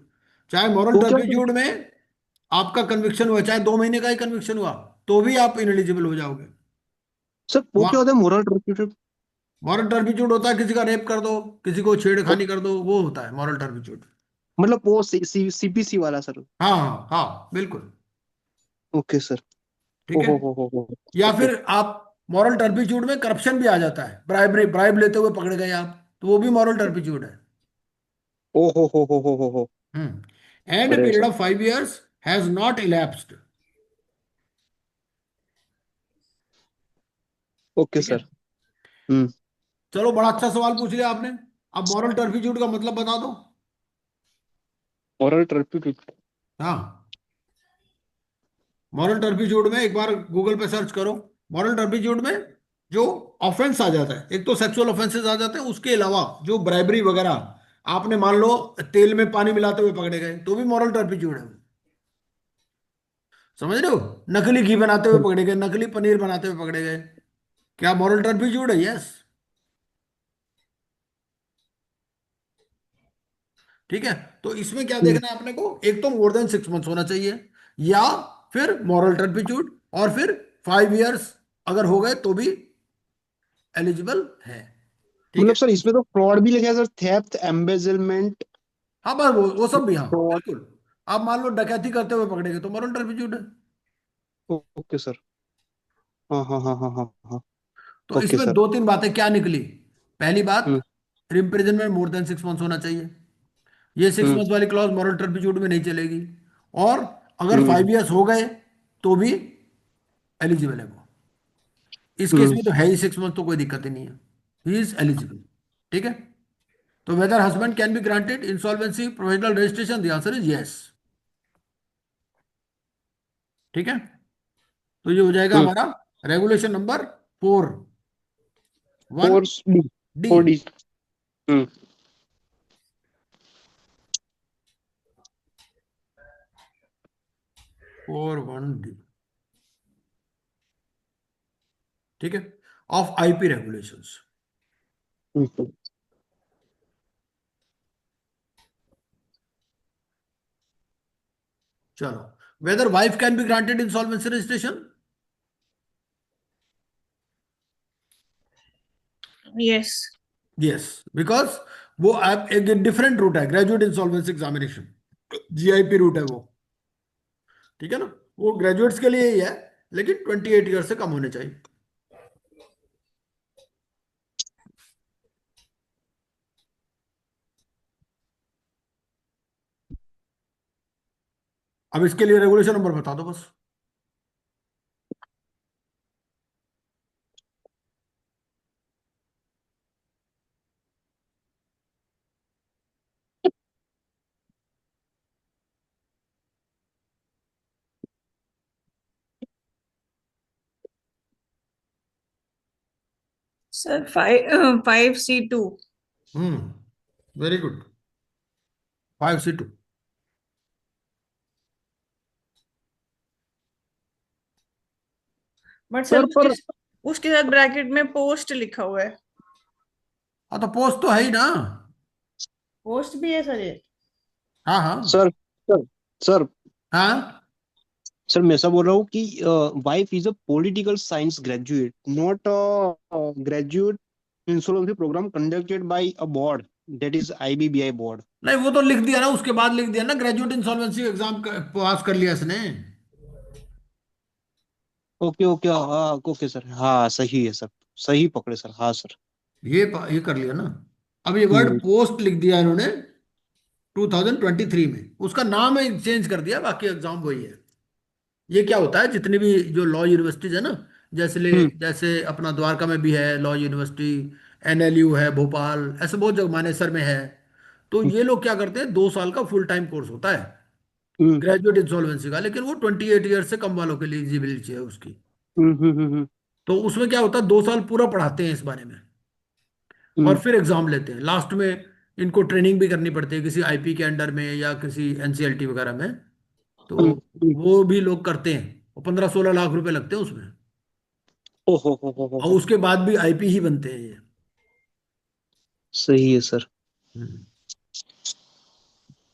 चाहे मॉरल वो क्या होता है टर्पिट्यूड में आपका कन्विक्शन हुआ, चाहे 2 महीने का ही कन्विक्शन हुआ, तो भी आप इनएलिजिबल हो जाओगे। सर? वो क्या होता है मोरल टर्पिट्यूड? मॉरल टर्पिट्यूड होता है किसी का रेप कर दो, किसी को छेड़खानी कर दो, वो होता है मॉरल टर्पिट्यूड। मतलब वो सीपीसी वाला सर? हाँ हाँ हाँ, बिल्कुल। Okay sir. ठीक ओ है। हो। या ओके। फिर आप मॉरल टर्पिट्यूड में करप्शन भी आ जाता है, ब्राइब लेते हुए पकड़े गए आप, तो वो भी मॉरल टर्पिट्यूड है। ओ हो। एंड बढ़िया period sir. Of 5 years has not elapsed. Okay ठीक है। सर। हम्म। चलो, बड़ा अच्छा सवाल पूछ लिया आपने। अब मॉरल टर्पिट्यूड का मतलब बता दो। Moral turpitude. हाँ, मॉरल टर्पिट्यूड में एक बार गूगल पे सर्च करो। मॉरल टर्पिट्यूड में जो ऑफेंस आ जाता है, एक तो सेक्सुअल ऑफेंसेस आ जाते हैं, उसके अलावा जो ब्राइबरी वगैरह, आपने मान लो तेल में पानी मिलाते हुए पकड़े गए, तो भी मॉरल टर्पिट्यूड है। समझ रहे हो? नकली घी बनाते हुए पकड़े गए, नकली पनीर बनाते हुए पकड़े गए, क्या मॉरल टर्पिट्यूड है? यस। ठीक है। तो इसमें क्या देखना है अपने को, एक तो मोर देन 6 months होना चाहिए, या फिर मॉरल टर्पिट्यूड, और फिर 5 years अगर हो गए तो भी एलिजिबल है। ठीक मतलब है। सर इसमें तो फ्रॉड भी लिखा है सर, थेफ्ट, एम्बेजलमेंट। हाँ, बस वो सब भी, हाँ फ्रॉड। बिल्कुल। आप मान लो डकैती करते हुए पकड़े गए तो मॉरल टर्पिट्यूड है। Okay sir. हाँ। तो ओके इसमें सर। 2-3 बातें क्या निकली। पहली बात, हम्म। इम्प्रिजनमेंट मोर देन 6 months होना चाहिए। ये सिक्स हम्म। मंथ वाली क्लॉज मॉरल टर्पिट्यूड में नहीं चलेगी। और अगर हम्म। 5 years हो गए तो भी एलिजिबल है वो। इस केस हम्म। में तो है ही 6 month, तो कोई दिक्कत ही नहीं है। He is eligible. ठीक है। तो whether husband can be granted insolvency provisional registration, the answer is yes. ठीक है। तो ये हो जाएगा हम्म। हमारा regulation number 4 1 four D. D. 4D। Hmm. 4 1 D. ठीक है। Of IP regulations. हम्म। चलो, whether wife can be granted insolvency registration. Yes. Yes, because वो अब एक डिफरेंट रूट है, graduate insolvency examination, GIP root है वो। ठीक है ना? वो ग्रेजुएट्स के लिए ही है, लेकिन 28 ईयर से कम होने चाहिए। अब इसके लिए रेगुलेशन नंबर बता दो बस। Sir, 5C2. Very good. 5C2। But sir sir पर उसके साथ ब्रैकेट में पोस्ट लिखा हुआ है। हाँ, तो पोस्ट तो है ही ना। पोस्ट भी है सर ये? हाँ हाँ सर सर हाँ। सर मैं ऐसा बोल रहा हूँ कि wife is a political science graduate, not a graduate insurance programme conducted by a board, that is IBBI board. नहीं, वो तो लिख दिया ना, उसके बाद लिख दिया ना, ग्रेजुएट इंसॉल्वेंसी एग्जाम पास कर लिया इसने। ओके हाँ ओके सर, हाँ सही है सर। सही पकड़े सर, हाँ सर। ये कर लिया ना। अब ये वर्ड हम्म। पोस्ट लिख दिया इन्होंने 2023 में, उसका नाम है चेंज कर दिया, बाकी एग्जाम वही है। ये क्या होता है, जितनी भी जो लॉ यूनिवर्सिटीज है ना, हम्म। जैसे अपना द्वारका में भी है लॉ यूनिवर्सिटी, एनएलयू है भोपाल, ऐसे बहुत जगह, मानेसर में है। तो ये लोग क्या करते हैं, 2 साल का फुल टाइम कोर्स होता है हम्म। ग्रेजुएट इंसॉल्वेंसी का, लेकिन वो 28 ईयर से कम वालों के लिए एलिजिबिलिटी है उसकी। हम्म। तो उसमें क्या होता है, 2 साल पूरा पढ़ाते हैं इस बारे में, और हम्म। फिर एग्जाम लेते हैं लास्ट में। इनको ट्रेनिंग भी करनी पड़ती है किसी आईपी के अंडर में या किसी एनसीएलटी वगैरह में। तो हम्म। वो भी लोग करते हैं, और 15-16 लाख रुपए लगते हैं उसमें। और हो। उसके बाद भी आईपी ही बनते हैं ये। सही है सर। हम्म।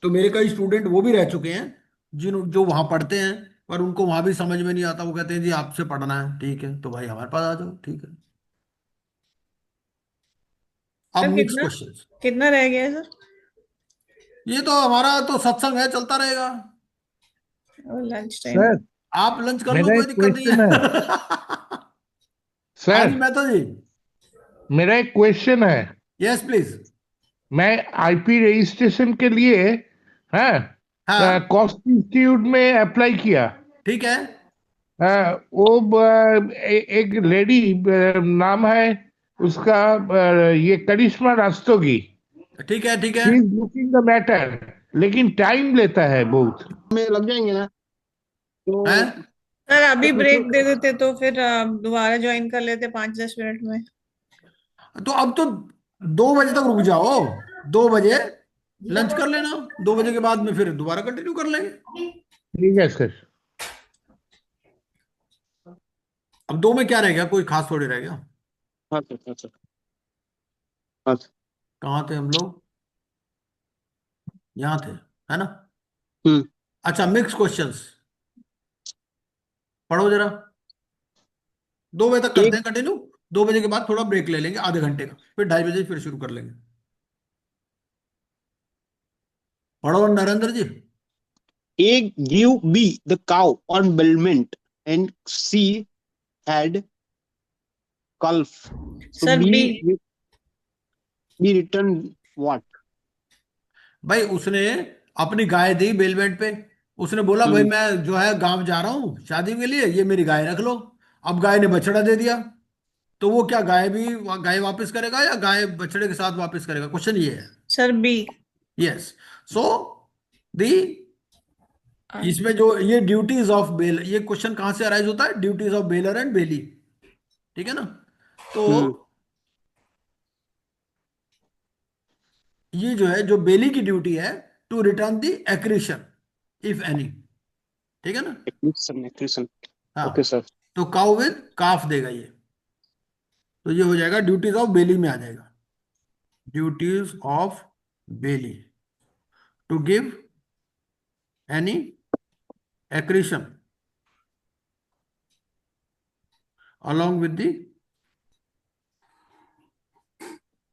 तो मेरे कई स्टूडेंट वो भी रह चुके हैं, जो वहां पढ़ते हैं, पर उनको वहां भी समझ में नहीं आता, वो कहते हैं जी आपसे पढ़ना है, ठीक है तो भाई हमारे पास आ जाओ, ठीक है। अब सर नेक्स्ट कितना क्वेश्चन। कितना रह गया है सर? ये तो हमारा तो सत्संग है, चलता रहेगा। Lunch time. Sir, आप लंच कर लो, मेरा कोई एक दिक्कत नहीं क्वेश्चन है है। हाँ जी सर, मेहता जी। मेरा एक क्वेश्चन है। Yes please. मैं आईपी रजिस्ट्रेशन के लिए, हाँ, हाँ कॉस्ट इंस्टीट्यूट में अप्लाई किया। ठीक है। वो एक लेडी, नाम है उसका, ये करिश्मा रास्तोगी। ठीक है ठीक है। She is looking the matter, लेकिन टाइम लेता है बहुत। में लग जाएंगे ना, हैं? तो सर अभी उसमें ब्रेक दे देते तो फिर दोबारा ज्वाइन कर लेते 5-10 मिनट में। तो अब तो 2 बजे तक रुक जाओ। 2 बजे लंच कर लेना। 2 बजे के बाद में फिर दोबारा कंटिन्यू कर लेंगे। ठीक है सर। अब 2 में क्या रह गया, कोई खास थोड़ी रह गया। हाँ सर, हाँ सर, हाँ सर। कहाँ थे हम लोग? यहाँ थे, है ना? हम्म। अच्छा, मिक्स क्वेश्चंस पढ़ो जरा। 2 बजे तक करते एक हैं कंटिन्यू। 2 बजे के बाद थोड़ा ब्रेक ले लेंगे आधे घंटे का, फिर 2:30 बजे फिर शुरू कर लेंगे। पढ़ो नरेंद्र जी। A give B the cow on Belmont and C had calf. So sir B. B returned what? भाई उसने अपनी गाय दी बेलवेट पे। उसने बोला भाई हम्म। मैं जो है गांव जा रहा हूँ शादी के लिए, ये मेरी गाय रख लो। अब गाय ने बछड़ा दे दिया। तो वो क्या गाय भी गाय वापस करेगा या गाय बछड़े के साथ वापस करेगा, क्वेश्चन ये है। Sir B. Yes. So the इसमें जो ये ड्यूटीज ऑफ बेल, ये क्वेश्चन कहाँ से अराइज होता है? Duties of bailor and bailee. ठीक है ना? तो हम्म। ये जो है, जो बेली की ड्यूटी है, to return the accretion if any. ठीक है ना? Christian. Okay, हाँ। sir. तो काउ विद काफ देगा ये। तो ये हो जाएगा ड्यूटीज ऑफ बेली में आ जाएगा। Duties of bailee to give any accretion along with the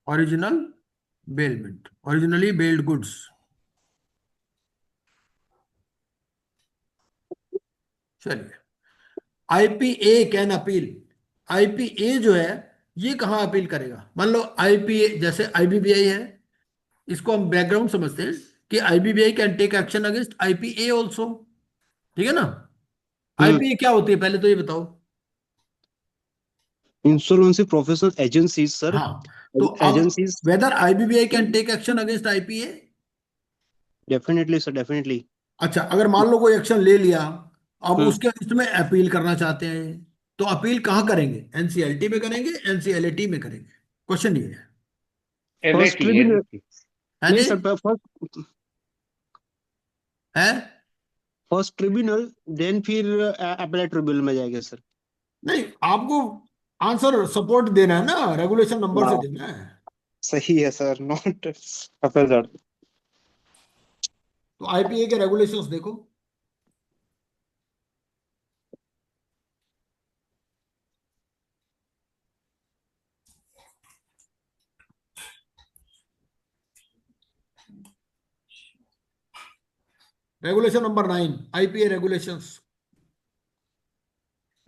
original bailment, originally bailed goods। चलिए, आईपीए कैन अपील। आईपीए जो है, ये कहाँ अपील करेगा? मान लो आईपीए जैसे आईबीबीआई है, इसको हम बैकग्राउंड समझते हैं कि IBBI can take action against IPA also. ठीक है ना? हम्म। आईपीए क्या होती है पहले तो ये बताओ। Insolvency professional agencies, sir. हाँ, तो अब Agencies. Whether IBBI can take action against IPA. Definitely, sir. Definitely. अच्छा, अगर मान लो कोई एक्शन ले लिया, अब हम्म। उसके अगेंस्ट में अपील करना चाहते हैं, तो अपील कहाँ करेंगे? एनसीएलटी में करेंगे, एनसीएलटी में करेंगे? क्वेश्चन ये फर्स्ट एलएटी ट्रिब्यूनल। एलएटी। है नहीं जी? सर, फर्स्ट है? फर्स्ट ट्रिब्यूनल, देन फिर अपीलेट ट्रिब्यूनल में जाएगा सर। नहीं, आपको आंसर सपोर्ट देना है ना, रेगुलेशन नंबर से हाँ, देना है। सही है सर, नॉट अपील। तो आईपीए के रेगुलेशंस देखो। Regulation number 9, IPA regulations.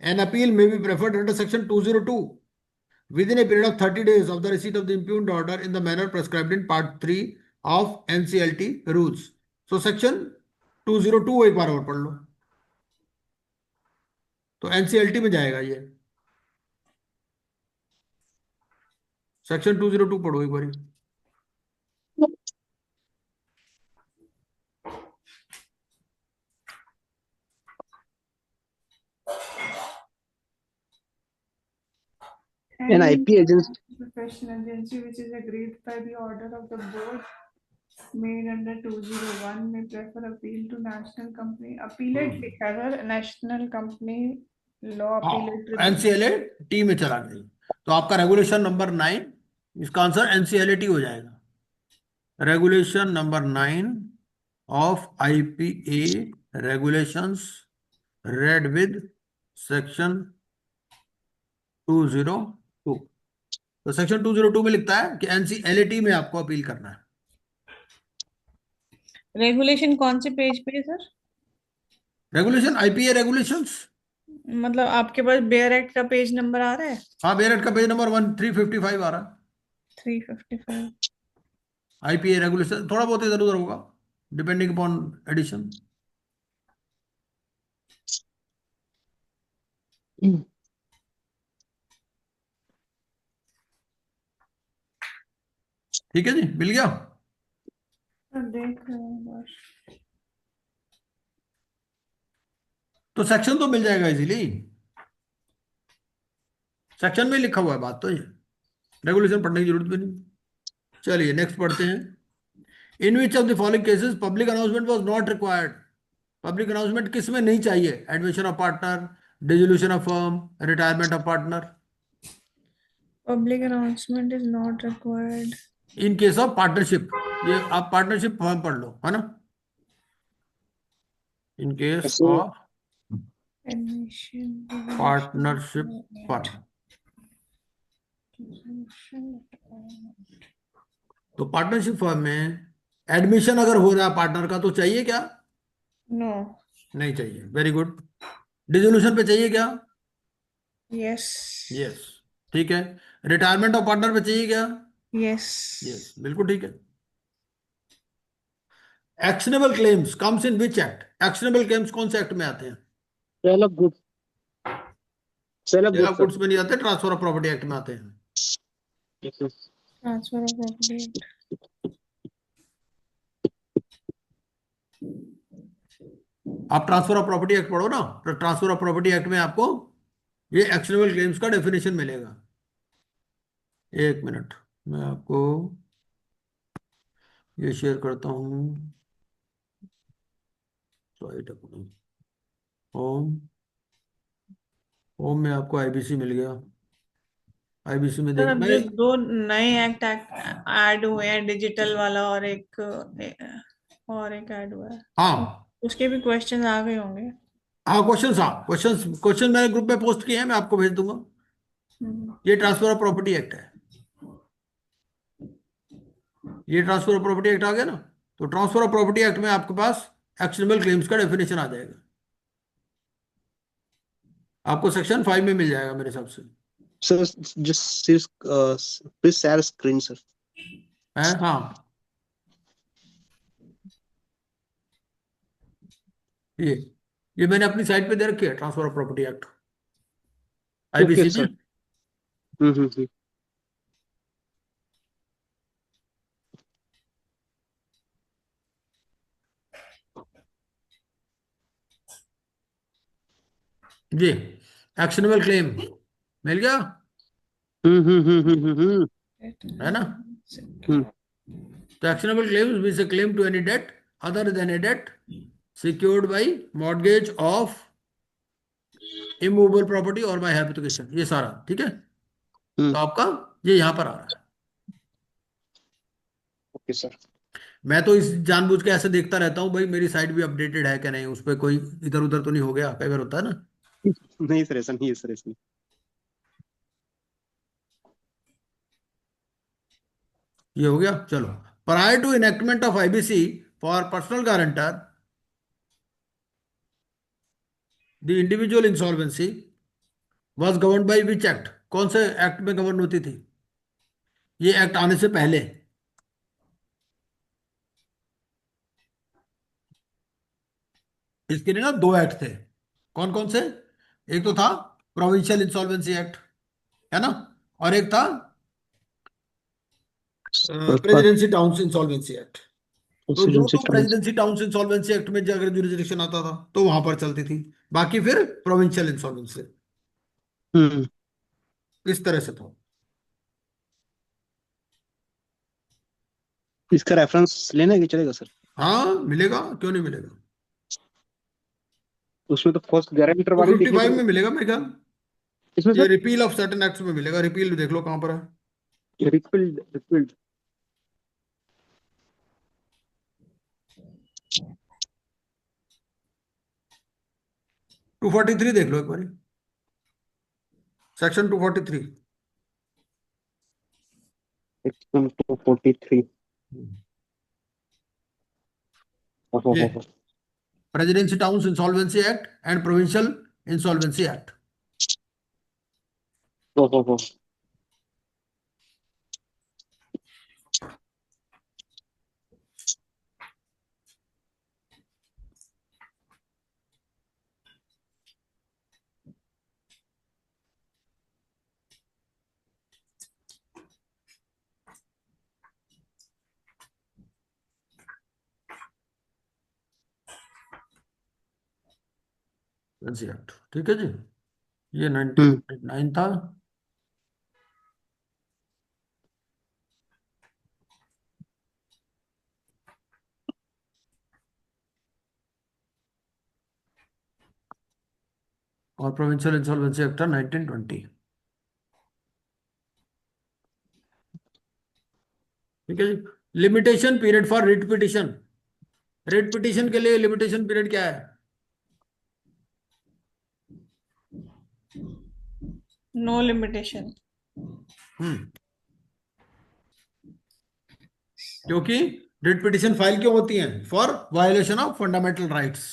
An appeal may be preferred under section 202 within a period of 30 days of the receipt of the impugned order in the manner prescribed in part 3 of NCLT rules। So section 202 एक बार और पढ़ लो, तो NCLT में जाएगा ये। Section 202 पढ़ो एक बार। An IP agency. Professional agency which is agreed by the order of the board made under 201 may prefer appeal to national company appellate लिखा है sir, national company law appellate हाँ, tribunal। एनसीएलटी में चला गया। तो आपका रेगुलेशन नंबर 9, इसका answer NCLT हो जाएगा। Regulation number 9 of IPA regulations read with section 202। तो सेक्शन 202 में लिखता है कि एनसीएलटी में आपको अपील करना है। रेगुलेशन कौन से पेज पे है सर? Regulation, IPA regulations. मतलब आपके पास बेयर एक्ट का पेज नंबर आ रहा है? हाँ, बेरेट का पेज नंबर 1355 आ रहा है। 355। आईपीए रेगुलेशन थोड़ा बहुत इधर उधर होगा, डिपेंडिंग अपॉन एडिशन। ठीक है जी, मिल गया। देख रहे हैं बस। तो सेक्शन तो मिल जाएगा इजीली, सेक्शन में लिखा हुआ है बात तो ये, रेगुलेशन पढ़ने की जरूरत भी नहीं। चलिए नेक्स्ट पढ़ते हैं। In which of the following cases public announcement was not required. Public announcement किस में नहीं चाहिए? Admission of partner, dissolution of firm, retirement of partner. Public announcement is not required. In case of partnership, ये आप partnership form पढ़ लो, है ना। इन केस ऐसे ऑफ एडमिशन, पार्टनरशिप फर्म, तो पार्टनरशिप फर्म में एडमिशन अगर हो रहा है पार्टनर का तो चाहिए क्या? नो। नहीं चाहिए, वेरी गुड। डिसोल्यूशन पे चाहिए क्या? यस। यस, ठीक है। रिटायरमेंट ऑफ पार्टनर पे चाहिए क्या? यस। यस, बिल्कुल ठीक है। Actionable claims comes in which act? Actionable claims कौन से एक्ट में आते हैं? Sale of good, sale of sale good of sir. Goods में नहीं आते, ट्रांसफर ऑफ प्रॉपर्टी एक्ट में आते हैं। Yes sir. Transfer of property. आप ट्रांसफर ऑफ प्रॉपर्टी एक्ट पढ़ो ना, तो ट्रांसफर ऑफ प्रॉपर्टी एक्ट में आपको ये एक्शनेबल क्लेम्स का डेफिनेशन मिलेगा। एक मिनट, मैं आपको ये शेयर करता हूँ। राइट अपना होम, होम में आपको आईबीसी मिल गया। आईबीसी में सर देख अब मैं, जो दो नए एक्ट ऐड हुए हैं, डिजिटल वाला और एक ऐड हुआ है, हाँ उसके भी क्वेश्चन आ गए होंगे। हाँ, क्वेश्चन मैंने ग्रुप में पोस्ट किए हैं, मैं आपको भेज दूंगा। हम्म। ये ट्रांसफर ऑफ प्रॉपर्टी एक्ट है, ये ट्रांसफर ऑफ प्रॉपर्टी एक्ट आ गया ना। तो ट्रांसफर ऑफ प्रॉपर्टी एक्ट में आपके पास एक्शनेबल क्लेम्स का डेफिनेशन आ जाएगा, आपको सेक्शन 5 में मिल जाएगा मेरे हिसाब से। Sir just please share screen sir. है हाँ, ये ये मैंने अपनी साइट पे दे रखी है, transfer of property act okay IBC में। सर। हम्म। जी, एक्शनेबल क्लेम मिल गया, हम्म। है ना। तो actionable claims means a claim to any debt other than a debt secured by mortgage of immovable property और by habitation, ये सारा ठीक है। तो आपका ये यहां पर आ रहा है। Okay sir. मैं तो इस जानबूझ के ऐसे देखता रहता हूँ भाई, मेरी साइट भी अपडेटेड है क्या नहीं, उस पर कोई इधर उधर तो नहीं हो गया, कई बार होता है ना। नहीं सर, ऐसा नहीं है सर, ऐसा नहीं। ये हो गया, चलो। Prior to enactment of IBC for personal guarantor the individual insolvency was governed by which act? कौन से एक्ट में गवर्न होती थी ये एक्ट आने से पहले? इसके लिए ना दो एक्ट थे। कौन कौन से? एक तो था प्रोविंशियल इंसॉल्वेंसी एक्ट, है ना, और एक था पर प्रेसिडेंसी टाउन्स इंसॉल्वेंसी एक्ट। तो जो प्रेसिडेंसी तो towns. Presidency towns insolvency act में अगर जुरिस्डिक्शन आता था तो वहां पर चलती थी, बाकी फिर प्रोविंशियल इंसॉल्वेंसी, हम्म। इस तरह से था। इसका रेफरेंस लेना है कि चलेगा सर? हाँ मिलेगा, क्यों नहीं मिलेगा। उसमें तो फर्स्ट गारंटर टू वाली फिफ्टी लिखनी फाइव में पड़ेगी मिलेगा मेरे ख्याल। इसमें ये sir. Repeal of certain acts में मिलेगा, रिपील देख लो कहां पर है। Repealed, repealed. 243 देख लो एक बार, सेक्शन 243। सेक्शन 243। ये presidency towns insolvency act and provincial insolvency act. Oh. Act, ठीक है जी। ये 1949 था। और प्रोविंशियल इंसॉल्वेंसी एक्ट था 1920। ठीक है जी। Limitation period for writ petition. Writ petition के लिए लिमिटेशन पीरियड क्या है? No limitation. हम्म क्योंकि रिट पिटिशन फाइल क्यों होती है? For violation of fundamental rights.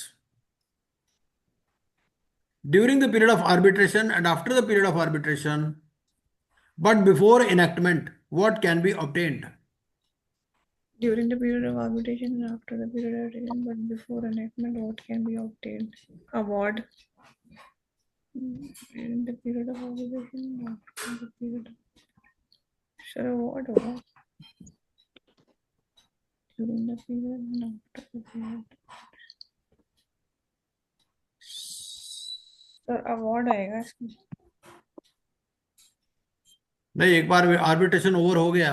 During the period of arbitration and after the period of arbitration, but before enactment, what can be obtained? During the period of arbitration and after the period of arbitration, but before enactment, what can be obtained? Award. During the period of arbitration and after the period of... Sir, award होगा. During the period and after the period. Sir, award आएगा इसमें. नहीं, एक बार arbitration over हो गया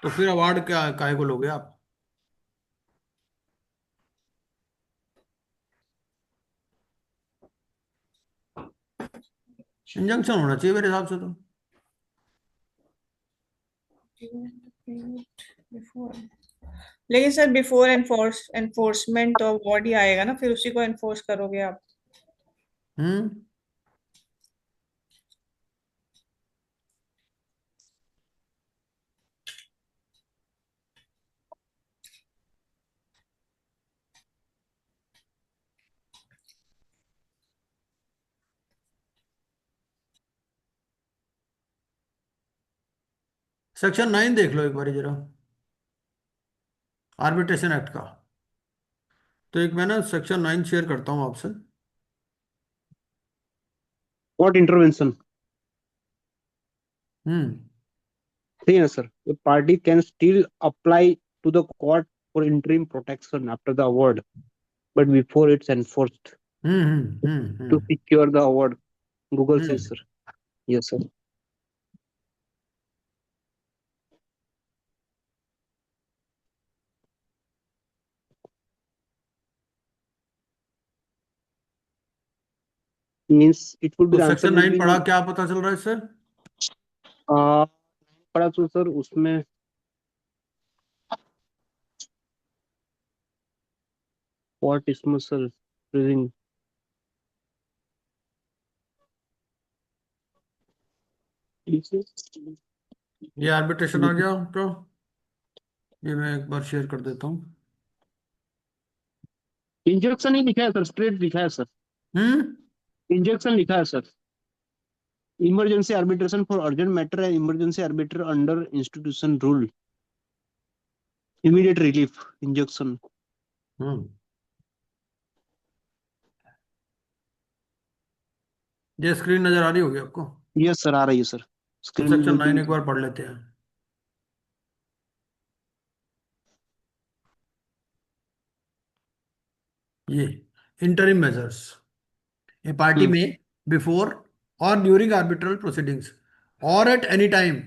तो फिर award क्या काहे को लोगे आप? इंजंक्शन होना चाहिए मेरे हिसाब से तो। Before. लेकिन सर बिफोर एनफोर्समेंट तो अवार्ड ही आएगा ना, फिर उसी को एनफोर्स करोगे आप। हम्म सेक्शन 9 देख लो एक बार जरा, आर्बिट्रेशन एक्ट का। तो एक मैं ना सेक्शन 9 शेयर करता हूं आपसे। What intervention? Hmm Yes, sir. The party can still apply to the court for interim protection after the award, but before it's enforced hmm hmm hmm to hmm secure the award. Google says, hmm. sir. Yes, sir. Means it would be तो the answer section would 9 be पढ़ा, क्या पता चल रहा है इससे? uh, पढ़ा तो सर उसमें what dismissal freezing ये आर्बिट्रेशन आ गया तो ये मैं एक बार शेयर कर देता हूँ। इंजेक्शन ही लिखा है सर, स्ट्रेट लिखा है सर, हम्म इंजेक्शन लिखा है sir. Emergency arbitration for urgent matter है, emergency arbitrator under institution rule, immediate relief, injection. Hmm ये स्क्रीन नजर आ रही होगी आपको? यस सर, आ रही है सर, तो स्क्रीन सेक्शन में 9 भी। एक बार पढ़ लेते हैं। ये इंटरिम मेजर्स, ए पार्टी हम्म में बिफोर और ड्यूरिंग आर्बिट्रल प्रोसीडिंग्स और at any time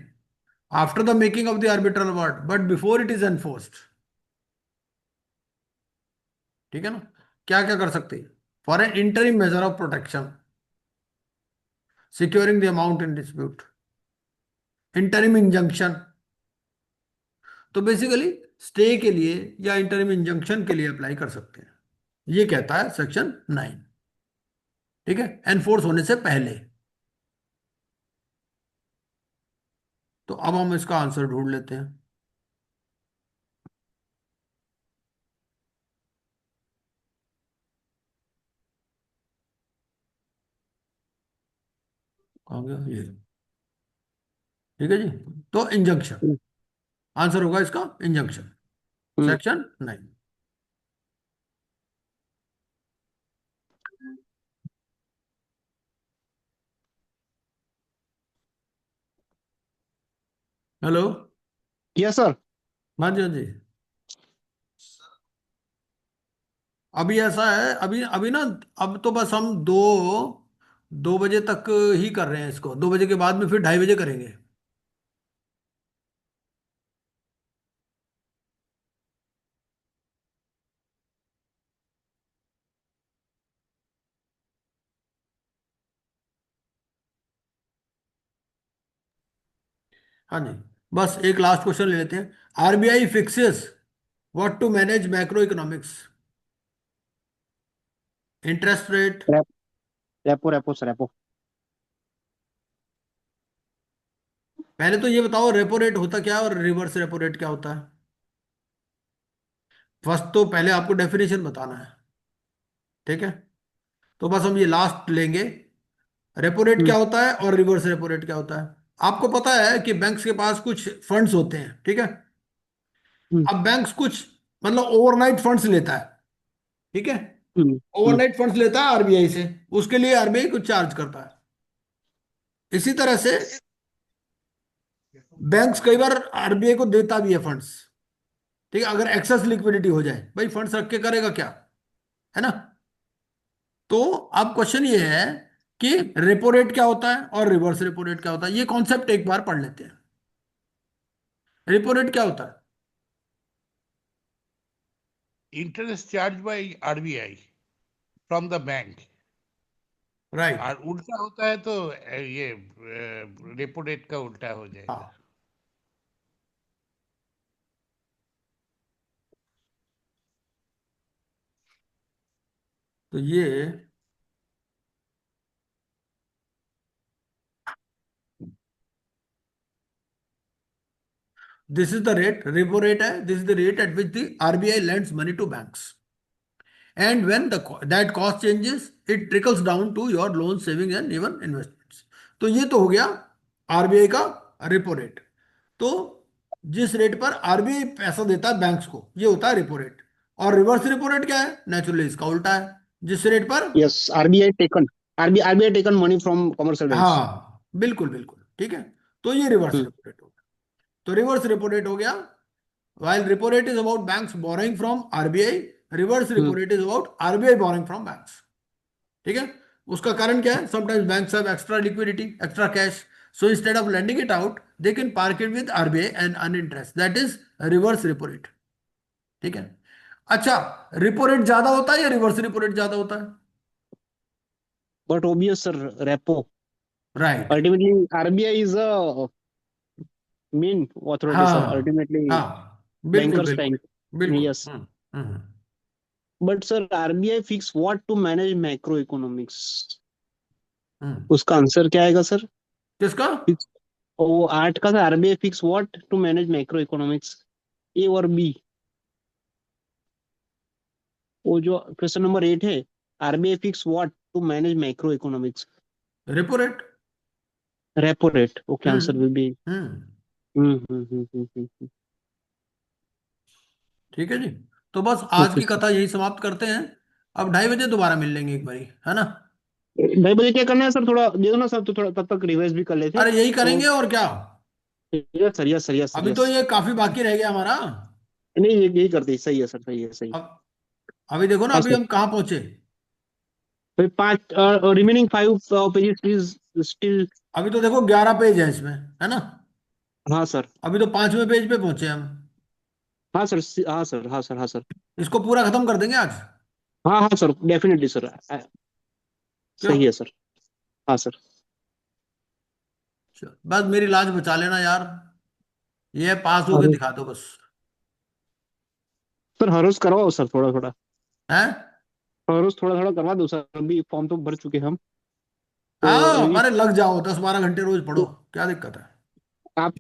after the making of the arbitral award but before it is enforced. ठीक है ना? क्या क्या कर सकते हैं? For an interim measure of protection, securing the amount in dispute, interim injunction. तो बेसिकली स्टे के लिए या इंटरिम इंजंक्शन के लिए अप्लाई कर सकते हैं, ये कहता है सेक्शन 9। ठीक है, एनफोर्स होने से पहले। तो अब हम इसका आंसर ढूंढ लेते हैं। होंगे ये। ठीक है जी। तो इंजंक्शन हम्म, आंसर होगा इसका, इंजंक्शन। हम्म। सेक्शन 9। हेलो। Yes sir. हाँ जी, हाँ जी। अभी ऐसा है, अभी अभी ना, अब तो बस हम 2 बजे तक ही कर रहे हैं इसको, 2 बजे के बाद में फिर 2:30 बजे करेंगे। हाँ जी। बस एक लास्ट क्वेश्चन ले लेते हैं। RBI fixes what to manage macro economics? Interest rate. Repo repo sir, repo. पहले तो ये बताओ रेपो रेट होता क्या है और रिवर्स रेपो रेट क्या होता है? फर्स्ट तो पहले आपको डेफिनेशन बताना है। ठीक है। तो बस हम ये लास्ट लेंगे। रेपो रेट हम्म, क्या होता है और रिवर्स रेपो रेट क्या होता है? आपको पता है कि बैंक्स के पास कुछ फंड्स होते हैं, ठीक है। हम्म, अब बैंक्स कुछ मतलब ओवरनाइट फंड्स लेता है, ठीक है। हम्म, हम्म। ओवरनाइट फंड्स लेता है आरबीआई से, उसके लिए आरबीआई कुछ चार्ज करता है। इसी तरह से बैंक्स कई बार आरबीआई को देता भी है फंड्स, ठीक है। अगर एक्सेस लिक्विडिटी हो जाए, भाई फंड्स रख के करेगा क्या, है ना। तो अब क्वेश्चन ये है कि रेपो रेट क्या होता है और रिवर्स रेपो रेट क्या होता है, ये कॉन्सेप्ट एक बार पढ़ लेते हैं। रेपो रेट क्या होता है? Interest charged by RBI from the bank. Right. और उल्टा होता है तो ये रेपो रेट का उल्टा हो जाएगा। हाँ। तो ये this is the rate, repo rate है, this is the rate at which the RBI lends money to banks, and when that cost changes it trickles down to your loan, saving and even investments. तो ये तो हो गया RBI का repo rate. तो जिस rate पर RBI पैसा देता है बैंक्स को, ये होता है रेपो रेट। और रिवर्स रेपो रेट क्या है? नेचुरली इसका उल्टा है, जिस रेट पर। Yes, RBI taken money from commercial banks. हाँ बिल्कुल बिल्कुल, ठीक है। तो ये रिवर्स हम्म, रेपो रेट हो गया। तो रिवर्स रेपो रेट हो गया, while repo rate is about banks borrowing from RBI, reverse repo hmm, rate is about RBI borrowing from banks। ठीक है। उसका कारण क्या है? sometimes banks have extra liquidity, extra cash, so instead of lending it out they can park it with RBI and earn interest, that is reverse repo rate। ठीक है। अच्छा, repo rate ज्यादा होता है या रिवर्स रिपो रेट ज्यादा होता है? But obvious sir, repo. Right. Ultimately RBI is a main authority sir, हाँ अल्टीमेटली हाँ बिल्कुल बैंकर्स बिल्कुल बैंक। बिल्कुल। Yes. Hmm. But sir RBI fix what to manage macro economics, hmm. उसका आंसर क्या आएगा सर? किसका? फिक्स, वो आठ का था, RBI fix what to manage macro economics, A or B. वो जो क्वेश्चन नंबर 8 है, RBI fix what to manage macro economics. Repo rate. Repo rate, okay, answer hmm will be. Hmm. Hmm. ठीक है जी। तो बस आज ओके की sir. कथा यही समाप्त करते हैं। अब 2:30 बजे दोबारा मिल लेंगे एक बारी, है ना। 2:30 क्या करना है सर, थोड़ा दे दो ना सर, तो थोड़ा तब तक रिवाइज भी कर लेते अरे यही तो। करेंगे और क्या। Yes sir, yes sir, yes sir, अभी तो यस। ये काफी बाकी रह गया हमारा। नहीं, यही करते, सही है सर, सही है, सही। अब अभी देखो ना, हाँ अभी सर। हम कहाँ पहुंचे। फिर 5 रिमेनिंग 5 पेजेस प्लीज स्टिल। अभी तो देखो 11 पेज है इसमें, है ना। हाँ सर। अभी तो 5वें पेज पे पहुंचे हम। हाँ सर, हाँ सर, हाँ सर, हाँ सर। इसको पूरा खत्म कर देंगे आज। हाँ हाँ सर, डेफिनेटली सर। क्यों? सही है सर। हाँ सर। बस मेरी लाज बचा लेना यार, ये पास होके अरे दिखा दो बस। सर, हर रोज करवाओ सर, थोड़ा थोड़ा। है। हर रोज थोड़ा थोड़ा करवा दो सर, अभी फॉर्म तो भर चुके हम। तो हाँ, अभी अरे लग जाओ, 10-12 घंटे रोज पढ़ो, क्या दिक्कत है। आप